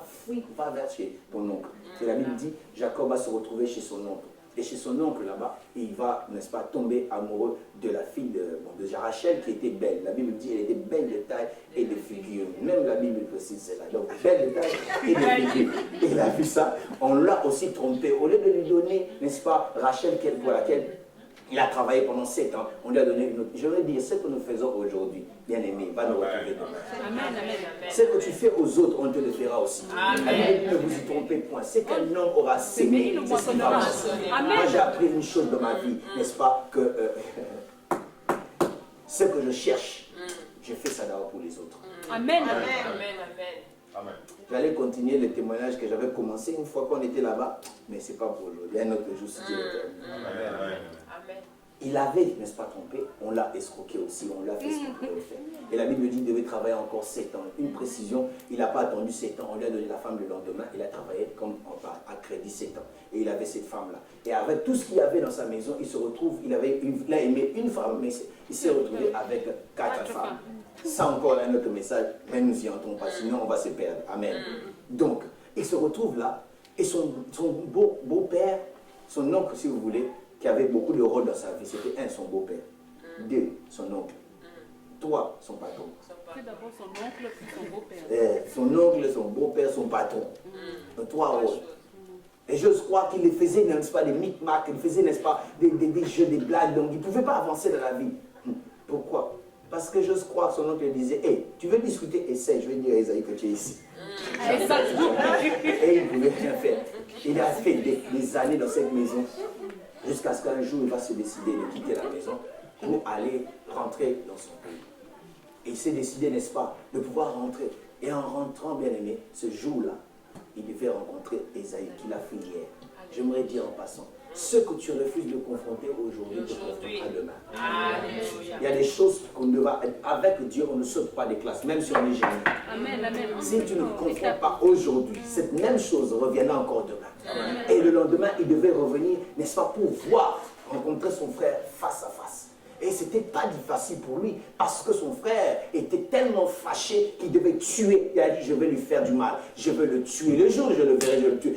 fuir, va vers chez ton oncle. Et la Bible dit, Jacob va se retrouver chez son oncle. Et chez son oncle là-bas, il va, n'est-ce pas, tomber amoureux de la fille de Rachel qui était belle. La Bible dit qu'elle était belle de taille et de figure. Même la Bible précise cela. Donc, belle de taille et de figure. Et il a vu ça, on l'a aussi trompé. Au lieu de lui donner, n'est-ce pas, Rachel pour laquelle il a travaillé pendant 7 ans, on lui a donné une autre. Je veux dire, ce que nous faisons aujourd'hui, bien aimé, va nous retrouver demain. Amen. Ce que tu fais aux autres, on te le fera aussi. Amen. Ne vous y trompez point. C'est qu'un homme aura sémé, c'est ce qu'il va moissonner. Moi, j'ai appris une chose dans ma vie, n'est-ce pas, que ce que je cherche, je fais ça d'abord pour les autres. Amen. J'allais continuer le témoignage que j'avais commencé une fois qu'on était là-bas, mais ce n'est pas pour aujourd'hui. Un autre jour, si Dieu le permet. Il avait, n'est-ce pas, trompé, on l'a escroqué aussi, on l'a fait ce qu'il pouvait faire. Et la Bible dit qu'il devait travailler encore 7 ans. Une précision, il n'a pas attendu 7 ans, on lui a donné la femme le lendemain, il a travaillé comme à crédit 7 ans. Et il avait cette femme-là. Et avec tout ce qu'il y avait dans sa maison, il se retrouve, il a aimé une femme, mais il s'est retrouvé avec 4 femmes. Ça encore un autre message, mais nous y entrons pas, sinon on va se perdre. Amen. Donc, il se retrouve là, et son beau-père Son oncle, si vous voulez, qui avait beaucoup de rôles dans sa vie, c'était 1, son beau-père. 2, son oncle. 3, son patron. C'est d'abord son oncle puis son beau-père. Son oncle, son beau-père, son patron. 3 rôles. Et j'ose croire qu'il les faisait, n'est-ce pas, des micmacs, il faisait, n'est-ce pas, des jeux, des blagues, donc il ne pouvait pas avancer dans la vie. Pourquoi? Parce que j'ose croire que son oncle disait, hey, tu veux discuter, essaie, je vais dire à Esaïe que tu es ici. Et il ne pouvait rien faire. Il a fait des années dans cette maison, jusqu'à ce qu'un jour il va se décider de quitter la maison pour aller rentrer dans son pays. Et il s'est décidé, n'est-ce pas, de pouvoir rentrer. Et en rentrant, bien aimé, ce jour-là, il devait rencontrer Esaïe, qu'il a fait hier. J'aimerais dire en passant, ce que tu refuses de confronter aujourd'hui, te confrontera demain. Alléluia. Il y a des choses qu'on devra être avec Dieu, on ne saute pas des classes, même si on est génie. Amen, amen. Si tu ne confrontes pas aujourd'hui, cette même chose reviendra encore demain. Amen. Et le lendemain, il devait revenir, n'est-ce pas, pour voir, rencontrer son frère face à face. Et ce n'était pas facile pour lui, parce que son frère était tellement fâché qu'il devait tuer. Il a dit, je vais lui faire du mal, je vais le tuer. Le jour où je le verrai, je le tue.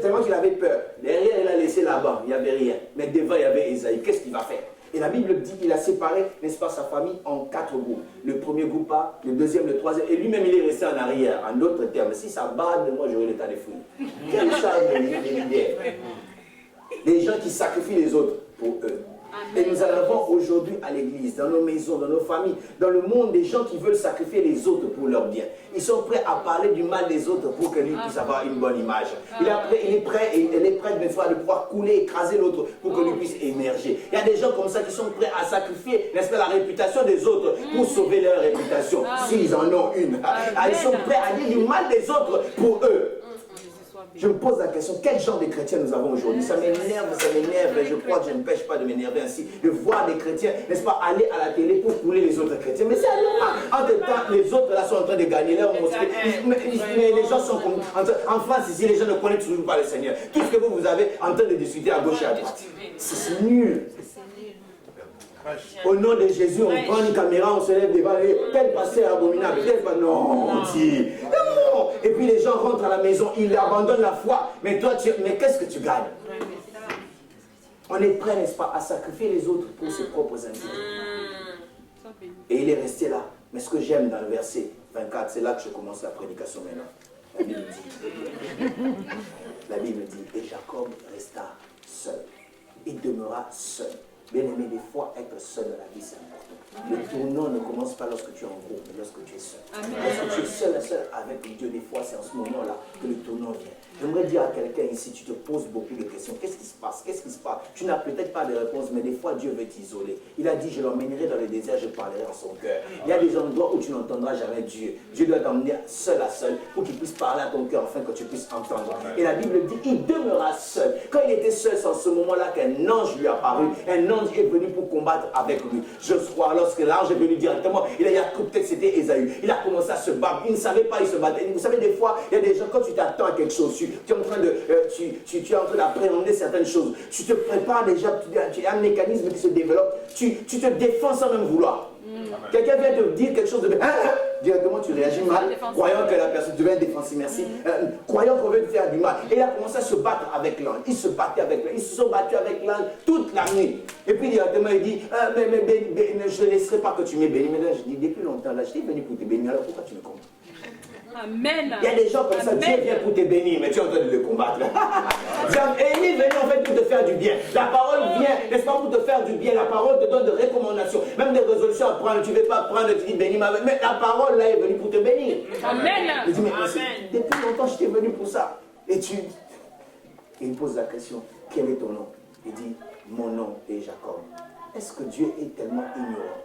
Tellement qu'il avait peur. Derrière, il a laissé là-bas, il n'y avait rien. Mais devant, il y avait Esaïe. Qu'est-ce qu'il va faire? Et la Bible dit qu'il a séparé, n'est-ce pas, sa famille en 4 groupes. Le premier groupe part, le deuxième, le troisième. Et lui-même, il est resté en arrière. En d'autres termes, si ça bade, moi, j'aurai l'état de fouille. Quelle charge de leader. Des gens qui sacrifient les autres pour eux. Et nous en avons aujourd'hui à l'église, dans nos maisons, dans nos familles, dans le monde, des gens qui veulent sacrifier les autres pour leur bien. Ils sont prêts à parler du mal des autres pour que lui puisse avoir une bonne image. Il est prêt de pouvoir couler, écraser l'autre pour que lui puisse émerger. Il y a des gens comme ça qui sont prêts à sacrifier, n'est-ce pas, la réputation des autres pour sauver leur réputation, s'ils en ont une. Ils sont prêts à dire du mal des autres pour eux. Je me pose la question, quel genre de chrétiens nous avons aujourd'hui? Ça m'énerve, et je crois que je ne pêche pas de m'énerver ainsi, de voir des chrétiens, n'est-ce pas, aller à la télé pour couler les autres chrétiens. Mais c'est anormal. En même temps, les autres là sont en train de gagner leur mosquée. Mais les gens sont comme... En France, ici, les gens ne connaissent toujours pas le Seigneur. Tout ce que vous avez en train de discuter à gauche et à droite. C'est nul. Au nom de Jésus, on prend une caméra, on se lève devant les tel pasteur abominable, tel pas. Non, on dit. Non. Et puis les gens rentrent à la maison, ils abandonnent la foi. Mais toi, mais qu'est-ce que tu gagnes? On est prêt, n'est-ce pas, à sacrifier les autres pour ses propres intérêts. Et il est resté là. Mais ce que j'aime dans le verset 24, c'est là que je commence la prédication maintenant. La Bible dit, et Jacob resta seul. Il demeura seul. Bien aimé, des fois, être seul dans la vie, c'est important. Le tournant ne commence pas lorsque tu es en groupe, mais lorsque tu es seul. Amen. Lorsque tu es seul avec Dieu, des fois, c'est en ce moment-là que le tournant vient. J'aimerais dire à quelqu'un ici, tu te poses beaucoup de questions. Qu'est-ce qui se passe? Qu'est-ce qui se passe? Tu n'as peut-être pas de réponse, mais des fois, Dieu veut t'isoler. Il a dit, je l'emmènerai dans le désert, je parlerai en son cœur. Il y a des endroits où tu n'entendras jamais Dieu. Dieu doit t'emmener seul à seul pour qu'il puisse parler à ton cœur afin que tu puisses entendre. Et la Bible dit, il demeura seul. Quand il était seul, c'est en ce moment-là qu'un ange lui est apparu. Un ange est venu pour combattre avec lui. Je crois, lorsque l'ange est venu directement, il a cru peut-être que c'était Esaü. Il a commencé à se battre. Il ne savait pas, il se battait. Vous savez, des fois, il y a des gens, quand tu t'attends à quelque chose, tu es en train de, tu es en train d'appréhender certaines choses. Tu te prépares déjà, tu as un mécanisme qui se développe. Tu te défends sans même vouloir. Quelqu'un vient te dire quelque chose de... directement tu réagis mal, croyant que la personne devient défensive, merci, croyant qu'on veut te faire du mal. Et il a commencé à se battre avec l'ange. Il se battait avec l'ange. Ils se sont battus avec l'ange toute la nuit. Et puis directement il dit, je ne laisserai pas que tu m'aies béni. Mais là je dis, depuis longtemps, là, je t'ai venu pour te bénir, alors pourquoi tu me comprends? Amen. Il y a des gens comme ça, Dieu vient pour te bénir, mais tu es en train de le combattre. Et il est venu en fait pour te faire du bien. La parole vient, n'est-ce pas, pour te faire du bien. La parole te donne des recommandations, même des résolutions à prendre. Tu ne veux pas prendre, tu dis bénis, mais la parole là est venue pour te bénir. Amen. Il dit, mais depuis longtemps, je t'ai venu pour ça. Et il pose la question, quel est ton nom? Il dit, mon nom est Jacob. Est-ce que Dieu est tellement ignorant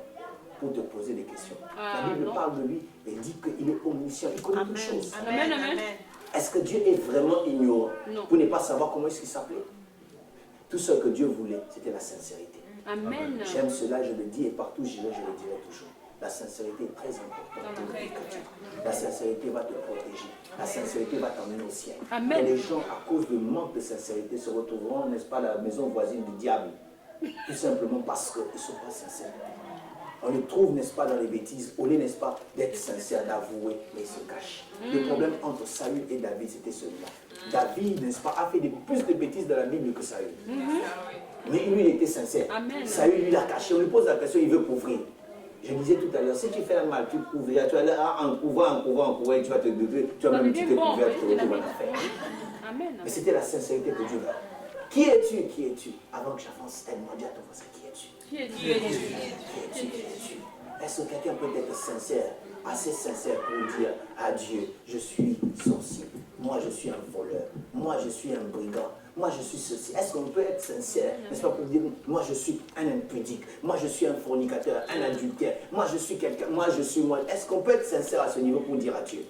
pour te poser des questions? La Bible parle de lui et dit qu'il est omniscient, il connaît toutes choses. Amen, amen. Est-ce que Dieu est vraiment ignorant pour ne pas savoir comment est-ce qu'il s'appelait? Tout ce que Dieu voulait, c'était la sincérité. Amen. J'aime cela, je le dis et partout j'irai, je le dirai toujours. La sincérité est très importante pour les chrétiens. La sincérité va te protéger. La sincérité va t'emmener au ciel. Amen. Et les gens, à cause de manque de sincérité, se retrouveront, n'est-ce pas, à la maison voisine du diable. Tout simplement parce qu'ils ne sont pas sincères. On le trouve, n'est-ce pas, dans les bêtises, au lieu, n'est-ce pas, d'être sincère, d'avouer, mais il se cache. Le problème entre Saül et David, c'était celui-là. David, n'est-ce pas, a fait plus de bêtises dans la Bible que Saül. Mais lui, il était sincère. Amen. Saül, lui, l'a caché. On lui pose la question, il veut couvrir. Je disais tout à l'heure, si tu fais un mal, tu couvriras, tu vas aller en couvrant, et tu vas te détruire, tu vas même te couvrir, tu vas te faire. Amen. Mais c'était la sincérité que Dieu veut. Qui es-tu? Qui es-tu? Avant que j'avance, aide-moi, dis à ton voisin, qui es-tu? Qui es-tu? Qui es-tu? Qui es-tu? Est-ce que quelqu'un peut être sincère, assez sincère pour dire à Dieu, je suis sorcier, moi je suis un voleur, moi je suis un brigand, moi je suis ceci. Est-ce qu'on peut être sincère, n'est-ce pas, pour dire, moi je suis un impudique, moi je suis un fornicateur, un adultère, moi je suis quelqu'un, moi je suis moi. Est-ce qu'on peut être sincère à ce niveau pour dire à Dieu?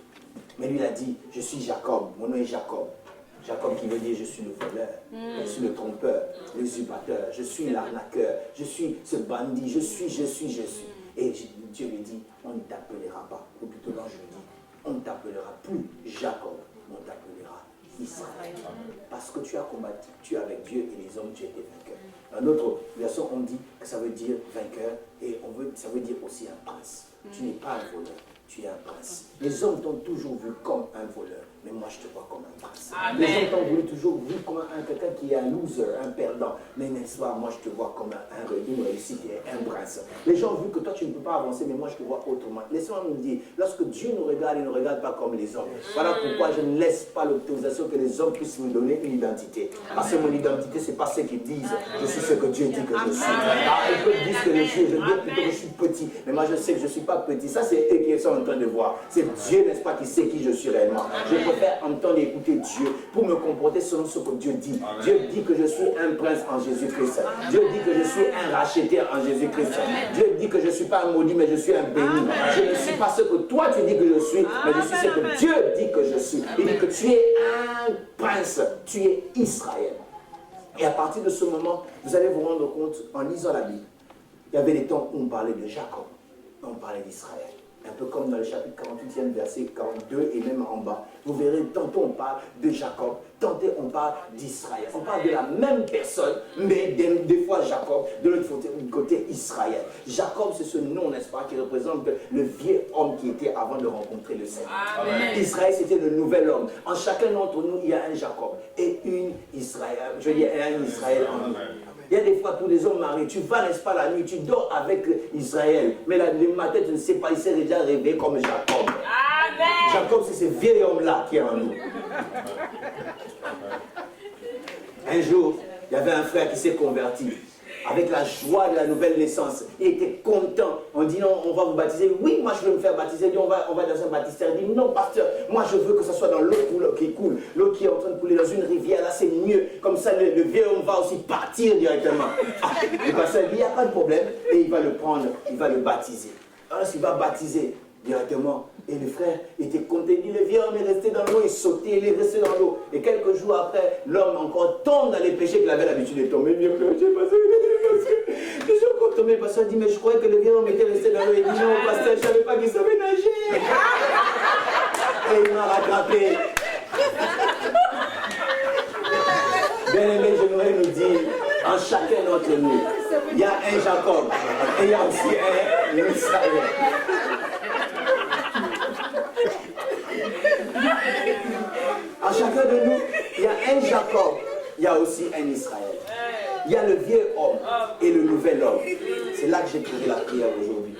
Mais lui il a dit, je suis Jacob, mon nom est Jacob. Jacob qui veut dire je suis le voleur, je suis le trompeur, l'usurpateur, je suis l'arnaqueur, je suis ce bandit, je suis. Et Dieu lui dit, on ne t'appellera pas, ou plutôt l'ange lui dit, on ne t'appellera plus Jacob, on t'appellera Israël. Parce que tu as combattu, tu es avec Dieu et les hommes, tu étais vainqueur. Dans notre version, on dit que ça veut dire vainqueur et ça veut dire aussi un prince. Tu n'es pas un voleur. Tu es un prince. Les hommes t'ont toujours vu comme un voleur, mais moi je te vois comme un prince. Amen. Les hommes t'ont toujours vu comme quelqu'un qui est un loser, un perdant, mais n'est-ce pas, moi je te vois comme une réussite et un prince. Les gens ont vu que toi tu ne peux pas avancer, mais moi je te vois autrement. Laissez-moi nous dire, lorsque Dieu nous regarde, il ne regarde pas comme les hommes. Voilà pourquoi je ne laisse pas l'autorisation que les hommes puissent me donner une identité. Parce que mon identité, ce n'est pas ce qu'ils disent, je suis ce que Dieu dit que je suis. Ils peuvent dire que je dis plutôt que je suis petit, mais moi je sais que je ne suis pas petit. Ça c'est eux qui sont en train de voir. C'est Dieu, n'est-ce pas, qui sait qui je suis réellement. Je préfère entendre et écouter Dieu pour me comporter selon ce que Dieu dit. Dieu dit que je suis un prince en Jésus-Christ. Dieu dit que je suis un racheté en Jésus-Christ. Dieu dit que je ne suis pas un maudit, mais je suis un béni. Je ne suis pas ce que toi tu dis que je suis, mais je suis ce que Dieu dit que je suis. Il dit que tu es un prince, tu es Israël. Et à partir de ce moment, vous allez vous rendre compte, en lisant la Bible, il y avait des temps où on parlait de Jacob, on parlait d'Israël. Un peu comme dans le chapitre 48e, verset 42 et même en bas. Vous verrez, tantôt on parle de Jacob, tantôt on parle d'Israël. On parle de la même personne, mais des fois Jacob, de l'autre côté Israël. Jacob, c'est ce nom, n'est-ce pas, qui représente le vieux homme qui était avant de rencontrer le Seigneur. Amen. Israël, c'était le nouvel homme. En chacun d'entre nous, il y a un Jacob et une Israël. Je veux dire, un Israël en nous. Il y a des fois, tous les hommes mariés, tu vas, n'est-ce pas, la nuit, tu dors avec Israël. Mais le matin, tu ne sais pas, il s'est déjà réveillé comme Jacob. Amen. Jacob, c'est ce vieil homme-là qui est en nous. Un jour, il y avait un frère qui s'est converti. Avec la joie de la nouvelle naissance. Il était content. On dit non, on va vous baptiser. Oui, moi je veux me faire baptiser. Il dit on va dans un baptistère. Il dit non, pasteur, moi je veux que ce soit dans l'eau qui coule. L'eau qui est en train de couler dans une rivière. Là c'est mieux. Comme ça le vieux homme va aussi partir directement. Le pasteur dit il n'y a pas de problème. Et il va le prendre, il va le baptiser. Alors il va baptiser directement. Et le frère était content. Il dit, le vieux homme est resté dans l'eau, il sautait, il est resté dans l'eau. Et quelques jours après, l'homme encore tombe dans les péchés qu'il avait l'habitude de tomber. Il dit, je suis encore tombé. Le pasteur dit, mais je croyais que le vieux homme était resté dans l'eau. Il dit, non, pasteur, je ne savais pas qu'il savait nager. Et il m'a rattrapé. Bien aimé, j'aimerais nous dire, en chacun d'entre nous, il y a un Jacob et il y a aussi un Israël. En chacun de nous, il y a un Jacob, il y a aussi un Israël. Il y a le vieux homme et le nouvel homme. C'est là que j'ai trouvé la prière aujourd'hui.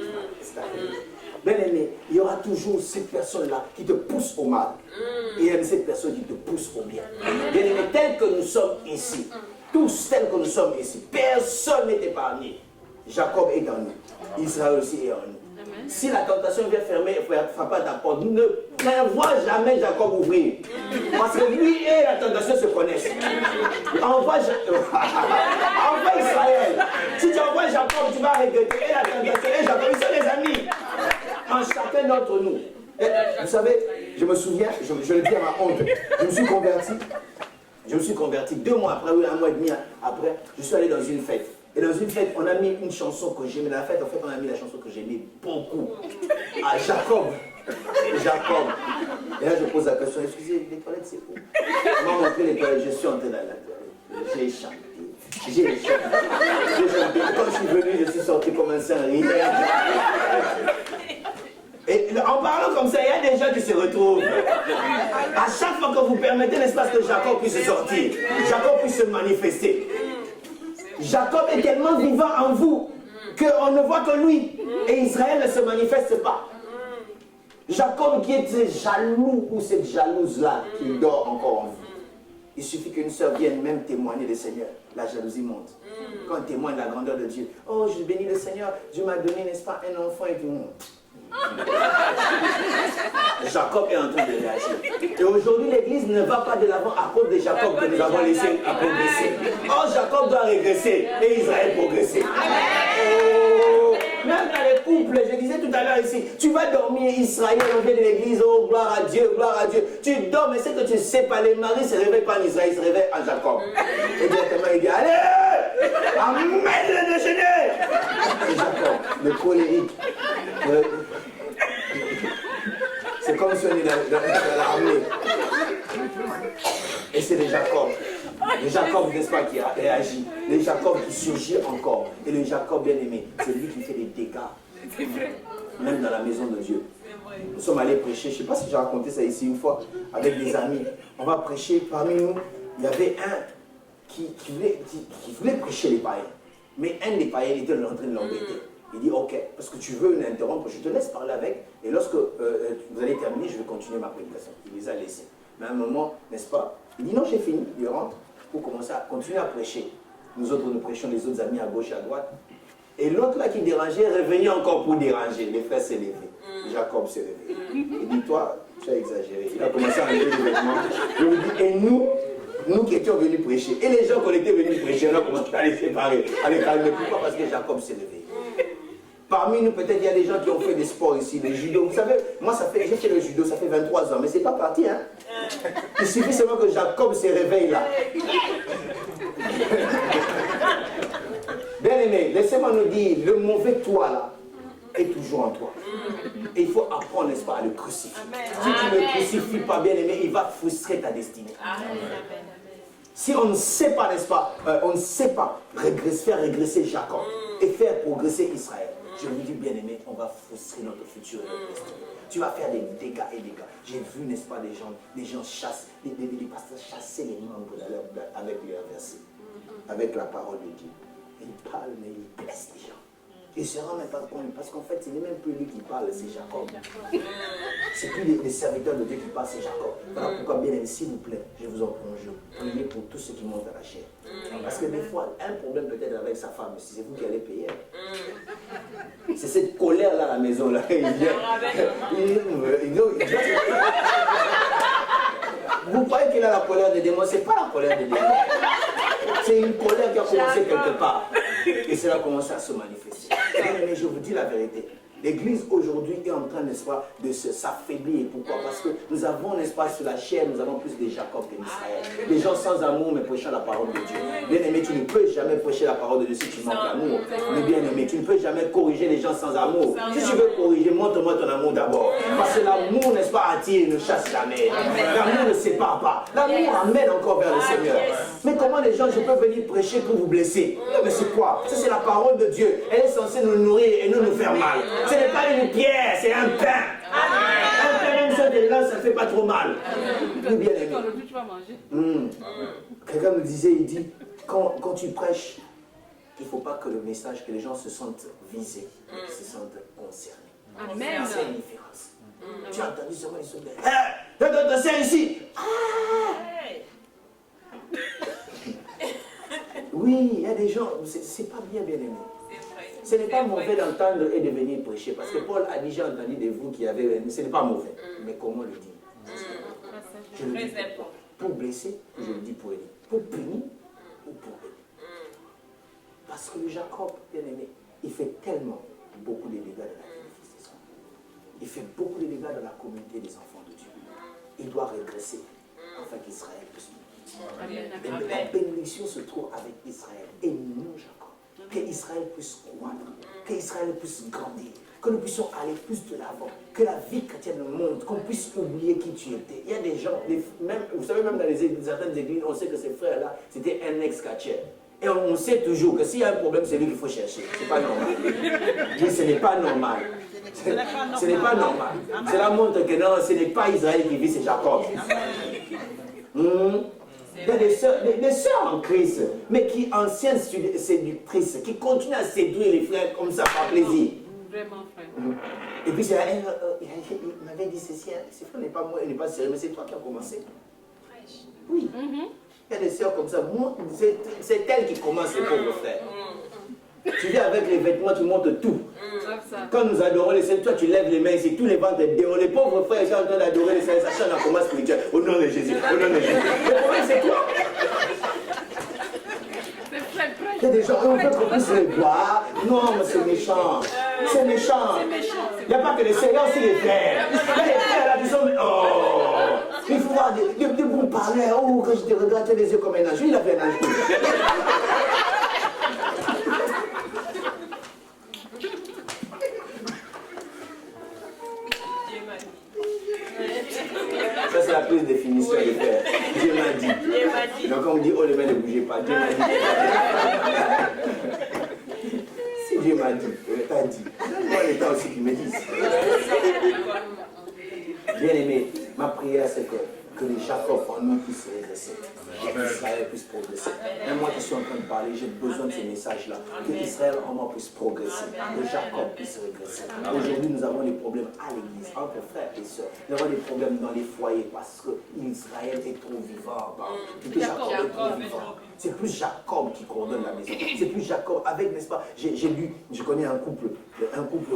Bien aimé, il y aura toujours cette personne-là qui te pousse au mal. Et il y a cette personne qui te pousse au bien. Bien aimé, tel que nous sommes ici, tous tels que nous sommes ici, personne n'est épargné. Jacob est dans nous. Israël aussi est en nous. Si la tentation vient fermer, il faut frapper à ta porte. Ne prévois jamais Jacob ouvrir. Parce que lui et la tentation se connaissent. Envoie Israël. Si tu envoies Jacob, tu vas regretter. Et la tentation et Jacob, ils sont des amis. En chacun d'entre nous. Et, vous savez, je me souviens, je le dis à ma honte, je me suis converti. Je me suis converti 2 mois après, 1 mois et demi après, je suis allé dans une fête. Et dans une fête, on a mis une chanson que j'aimais. Dans la fête, en fait, on a mis la chanson que j'aimais beaucoup. À Jacob. Jacob. Et là, je pose la question, excusez, les toilettes, c'est où? On m'a montré les toilettes, je suis entré dans la toilette. J'ai chanté. J'ai chanté. Quand je suis venu, je suis sorti comme un saint rire. Et en parlant comme ça, il y a des gens qui se retrouvent. À chaque fois que vous permettez, n'est-ce pas, que Jacob puisse sortir, Jacob puisse se manifester. Jacob est tellement vivant en vous qu'on ne voit que lui. Et Israël ne se manifeste pas. Jacob qui est jaloux ou cette jalouse-là qui dort encore en vous. Il suffit qu'une sœur vienne même témoigner le Seigneur. La jalousie monte. Quand on témoigne de la grandeur de Dieu. Oh, je bénis le Seigneur. Dieu m'a donné, n'est-ce pas, un enfant et tout le monde. Jacob est en train de réagir. Et aujourd'hui, l'église ne va pas de l'avant à cause de Jacob que nous avons laissé à progresser. Oh, Jacob doit régresser et Israël progresser. Oh, même dans les couples, je disais tout à l'heure ici, tu vas dormir Israël, on vient de l'église, oh, gloire à Dieu, gloire à Dieu. Tu dors, mais c'est que tu ne sais pas, les maris ne se réveillent pas en Israël, ils se réveillent en Jacob. Et directement, il dit, allez, amène le déjeuner. Et Jacob, le colérique. C'est comme si on est dans l'armée. Et c'est le Jacob. Le Jacob, n'est-ce pas, qui a réagi. Le Jacob qui surgit encore. Et le Jacob bien-aimé, c'est lui qui fait des dégâts. Même dans la maison de Dieu. Nous sommes allés prêcher, je ne sais pas si j'ai raconté ça ici une fois, avec des amis. On va prêcher, parmi nous, il y avait un qui voulait prêcher les païens. Mais un des païens était en train de l'embêter. Il dit, ok, parce que tu veux l'interrompre, je te laisse parler avec, et lorsque vous allez terminer, je vais continuer ma prédication. Il les a laissés. Mais à un moment, n'est-ce pas, il dit, non, j'ai fini, il rentre, pour commencer à continuer à prêcher. Nous autres, nous prêchons les autres amis à gauche et à droite. Et l'autre là qui dérangeait, revenait encore pour déranger. Les frères s'est levé. Jacob s'est levé. Il dit, toi, tu as exagéré. Il a commencé à enlever les vêtements. Je vous dis, et nous qui étions venus prêcher, et les gens qu'on était venus prêcher, on a commencé à les séparer, à les calmer. Pourquoi? Parce que Jacob s'est levé. Parmi nous, peut-être, il y a des gens qui ont fait des sports ici, le judo. Vous savez, moi, j'ai fait le judo, ça fait 23 ans, mais c'est pas parti, hein. Il suffit seulement que Jacob se réveille là. Bien aimé, laissez-moi nous dire, le mauvais toi là est toujours en toi. Et il faut apprendre, n'est-ce pas, à le crucifier. Si tu ne le crucifies pas, bien aimé, il va frustrer ta destinée. Si on ne sait pas, n'est-ce pas, on ne sait pas faire régresser Jacob et faire progresser Israël, je vous dis, bien aimé, on va frustrer notre futur et notre destinée. Tu vas faire des dégâts et des dégâts. J'ai vu, n'est-ce pas, des gens chassent, des pasteurs chasser les membres avec leur verset, avec la parole de Dieu. Ils parlent, mais ils blessent les gens. Ils ne se rendent même pas compte, parce qu'en fait, ce n'est même plus lui qui parle, c'est Jacob. C'est plus les serviteurs de Dieu qui parlent, c'est Jacob. Voilà pourquoi, bien aimé, s'il vous plaît, je vous en conjure, priez pour tous ceux qui montent à la chair. Parce que des fois, un problème peut-être avec sa femme, si c'est vous qui allez payer. C'est cette colère-là à la maison, là. Vous croyez qu'il a la colère des démons? Ce n'est pas la colère des démons. C'est une colère qui a commencé quelque part. Et cela a commencé à se manifester. Mais je vous dis la vérité. L'Église aujourd'hui est en train, n'est-ce pas, de s'affaiblir. Pourquoi? Parce que nous avons, n'est-ce pas, sur la chair, nous avons plus de Jacob que d'Israël. Des gens sans amour, mais prêchant la parole de Dieu. Bien aimé, tu ne peux jamais prêcher la parole de Dieu si tu manques d'amour. Mais bien aimé, tu ne peux jamais corriger les gens sans amour. Si tu veux corriger, montre-moi ton amour d'abord. Parce que l'amour, n'est-ce pas, attire, ne chasse jamais. L'amour ne sépare pas. L'amour amène encore vers le Seigneur. Mais comment les gens, je peux venir prêcher pour vous blesser? Non, mais c'est quoi? Ça, c'est la parole de Dieu. Elle est censée nous nourrir et nous faire mal. Ce n'est pas une pierre, c'est un pain. Un pain, même ça, ça ne fait pas trop mal. Oui, bien aimé. Quelqu'un me disait, il dit, quand tu prêches, il ne faut pas que le message, que les gens se sentent visés, qu'ils se sentent concernés. Amen. C'est une différence. Tu as entendu seulement les soldats. Hé, c'est ici. Oui, il y a des gens, c'est pas bien aimé. Ce n'est pas mauvais d'entendre et de venir prêcher. Parce que Paul a déjà entendu de vous qui avez... Ce n'est pas mauvais. Mais comment le dire? Je le dis pour blesser, je le dis pour aider. Pour punir ou pour aider. Parce que le Jacob, bien aimé, il fait tellement beaucoup de dégâts dans la vie des fils d'Israël. Il fait beaucoup de dégâts dans la communauté des enfants de Dieu. Il doit régresser afin qu'Israël puisse vivre. Et la bénédiction se trouve avec Israël et non Jacob. Que Israël puisse croître, que Israël puisse grandir, que nous puissions aller plus de l'avant, que la vie chrétienne monte, qu'on puisse oublier qui tu étais. Il y a des gens, même, vous savez, même dans certaines églises, on sait que ces frères-là, c'était un ex-catcheur. Et on sait toujours que s'il y a un problème, c'est lui qu'il faut chercher. Ce n'est pas normal. Oui, ce n'est pas normal. Ce n'est pas normal. Cela montre que non, ce n'est pas Israël qui vit, c'est Jacob. Il y a des sœurs en Christ, mais qui anciennes séductrices, qui continuent à séduire les frères comme ça par plaisir. Vraiment, frère. Et puis il m'avait dit ceci, c'est frère n'est pas moi, il n'est pas sérieux, mais c'est toi qui as commencé. Oui. Il y a des sœurs comme ça. C'est elle qui commence, les pauvres frères. Tu viens avec les vêtements, tu montes tout. Quand nous adorons les saints, toi tu lèves les mains ici, tous les ventres déroulent. Les pauvres frères ils sont en train d'adorer les saints, ça change en combat spirituel. Au nom de Jésus, au nom de Jésus. Le problème c'est quoi? Il y a des gens, on veut qu'on puisse les voir. Non, mais c'est méchant. C'est méchant. Il n'y a pas que les sœurs, il y a aussi les frères. Il y a les frères là qui sont. Oh! Il faut voir des bons parleurs. Oh, quand je te regarde, tu as les yeux comme un ange. Il a fait un ange. Ça, c'est la plus définition de faire. Dieu m'a dit. Donc, on me dit, oh, les mains ne bougez pas. Dieu m'a dit. Si Dieu m'a dit, t'as dit. Moi, les temps aussi qui me disent. Bien aimé, ma prière, c'est que les Jacob en nous puissent régresser. Que Israël puisse progresser. Même moi qui suis en train de parler, j'ai besoin de ce message-là. Que Israël en moi puisse progresser. Que Jacob puisse régresser. Aujourd'hui, nous avons des problèmes à l'église, entre frères et sœurs. Nous avons des problèmes dans les foyers parce que Israël est trop vivant. Que Jacob est trop vivant. C'est plus Jacob qui coordonne la maison. C'est plus Jacob avec, n'est-ce pas? J'ai lu, je connais un couple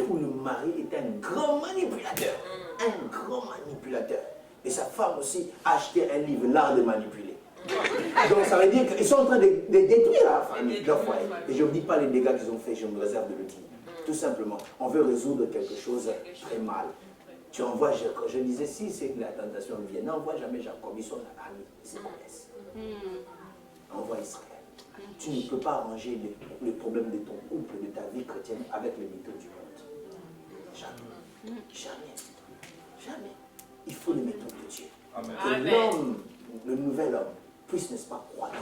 où le mari était un grand manipulateur. Un grand manipulateur. Et sa femme aussi a acheté un livre, L'art de manipuler. Donc ça veut dire qu'ils sont en train de détruire la famille, leur foyer. Et je ne dis pas les dégâts qu'ils ont fait, je me réserve de le dire. Tout simplement, on veut résoudre quelque chose très mal. Tu envoies Jacob. Je disais, si c'est que la tentation vient, n'envoie jamais Jacob, ils sont amis, ils se connaissent. Envoie Israël. Tu ne peux pas arranger les problèmes de ton couple, de ta vie chrétienne avec les méthodes du monde. Jamais. Jamais. Jamais. Il faut les méthodes de Dieu. Que l'homme, le nouvel homme, puisse, n'est-ce pas, croître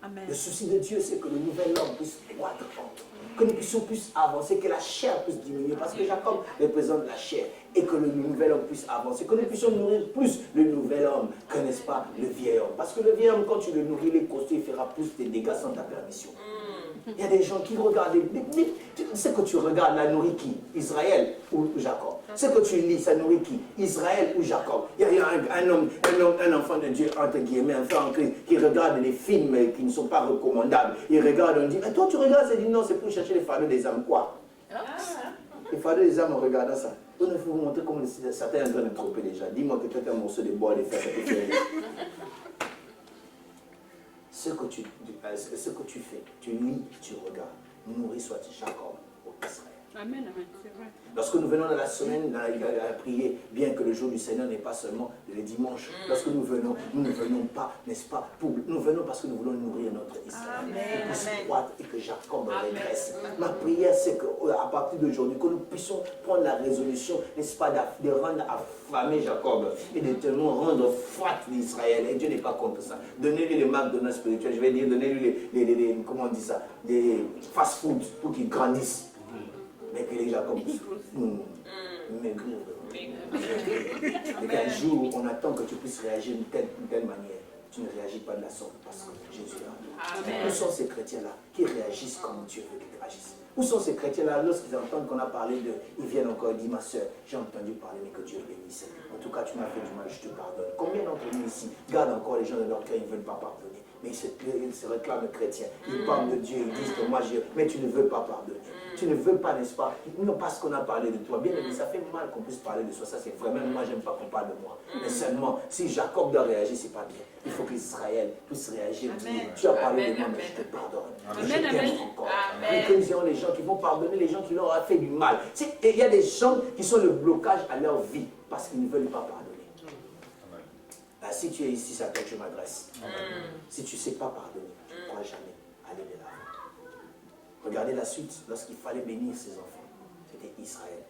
en lui. Le souci de Dieu, c'est que le nouvel homme puisse croître en nous. Que nous puissions plus avancer, que la chair puisse diminuer, parce que Jacob représente la chair, et que le nouvel homme puisse avancer, que nous puissions nourrir plus le nouvel homme que, n'est-ce pas, le vieil homme. Parce que le vieil homme, quand tu le nourris, il est costaud, il fera plus de dégâts sans ta permission. Il y a des gens qui regardent, c'est que tu regardes, la nourrit qui? Israël ou Jacob? Ce que tu lis, ça nourrit qui? Israël ou Jacob? Il y a un enfant de Dieu, entre guillemets, un enfant en Christ, qui regarde les films qui ne sont pas recommandables. Il regarde, on dit, mais toi tu regardes, c'est dit non, c'est pour chercher les fardeaux des âmes, quoi? Les fardeaux des âmes en regardant ça. Il faut vous montrer comment Satan est en train de tromper les gens. Dis-moi que tu as un morceau de bois, les faire, ça peut faire. Ce que tu fais, tu lis, tu regardes. Nourris soit Jacob au Israël. Amen, amen, c'est vrai. Lorsque nous venons dans la semaine à prier, bien que le jour du Seigneur n'est pas seulement le dimanche, lorsque nous ne venons pas, n'est-ce pas, nous venons parce que nous voulons nourrir notre Israël. Qu'il puisse croître et que Jacob régresse. Ma prière, c'est qu'à partir d'aujourd'hui, que nous puissions prendre la résolution, n'est-ce pas, de rendre affamé Jacob et de tellement rendre froid l'Israël. Et Dieu n'est pas contre ça. Donnez-lui les McDonald's spirituels, je vais dire, donnez-lui les comment on dit ça, des fast-food pour qu'ils grandissent. Mais que les Jacob maigrir. Et qu'un jour, on attend que tu puisses réagir d'une telle manière. Tu ne réagis pas de la sorte parce que Jésus est là. Où sont ces chrétiens-là qui réagissent comme Dieu veut qu'ils réagissent? Où sont ces chrétiens-là lorsqu'ils entendent qu'on a parlé de... Ils viennent encore et disent, ma soeur, j'ai entendu parler, mais que Dieu bénisse. En tout cas, tu m'as fait du mal, je te pardonne. Combien d'entre nous ici gardent encore les gens de leur cœur, ils ne veulent pas pardonner? Mais ils se réclament chrétiens. Ils parlent de Dieu, ils disent que moi, mais tu ne veux pas pardonner. Tu ne veux pas, n'est-ce pas? Non, parce qu'on a parlé de toi. Bien aimé, ça fait mal qu'on puisse parler de soi. Ça, c'est vrai. Même moi, j'aime pas qu'on parle de moi. Mais seulement, si Jacob doit réagir, c'est pas bien. Il faut qu'Israël puisse réagir. Tu as parlé de moi, mais je te pardonne. Je t'aime encore. Et que nous ayons les gens qui vont pardonner les gens qui leur ont fait du mal. Il y a des gens qui sont le blocage à leur vie parce qu'ils ne veulent pas pardonner. Là, si tu es ici, c'est à toi que je m'adresse. Si tu ne sais pas pardonner, tu ne pourras jamais aller de l'avant. Regardez la suite, lorsqu'il fallait bénir ses enfants, c'était Israël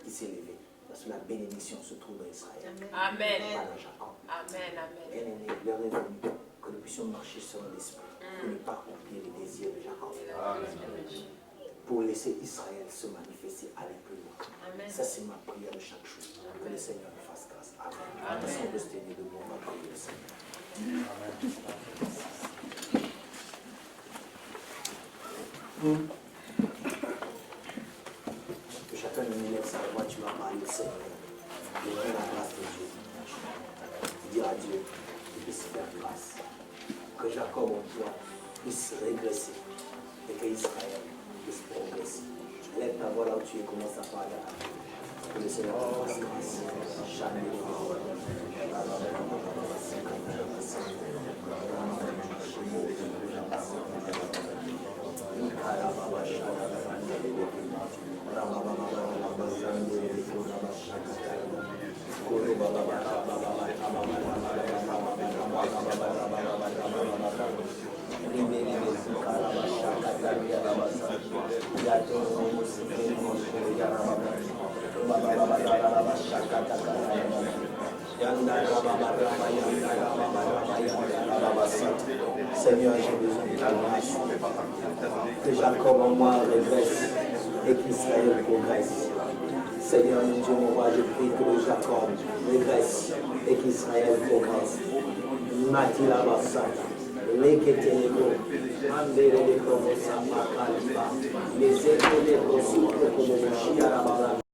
qui s'est levé. Parce que la bénédiction se trouve dans Israël. Amen. Pas dans Jacob. Amen, amen. Bien aimé, l'heure est venue que nous puissions marcher selon l'esprit. pour ne pas accomplir les désirs de Jacob. Pour laisser Israël se manifester, aller plus loin. Ça, c'est ma prière de chaque jour. Que le Seigneur nous fasse grâce. Amen. Parce qu'on peut se tenir debout, on va prier le Seigneur. Que chacun de nous lève sa voix, tu vas parler au Seigneur. Donner la grâce de Dieu. Dire à Dieu qu'il puisse faire grâce. Que Jacob en toi puisse régresser et que Israël puisse progresser. Lève ta voix là où tu es, commence à parler à Dieu. Que le Seigneur te fasse grâce. Seigneur, j'ai besoin de ta grâce. Que Jacob en moi régresse et qu'Israël progresse. Seigneur, mon Dieu, mon roi, je prie que Jacob régresse et qu'Israël progresse. Matila Bassata, Leketelego, Mandere de Promosa, Makaliba, les écoles de Prosuke, comme le Chiarabala.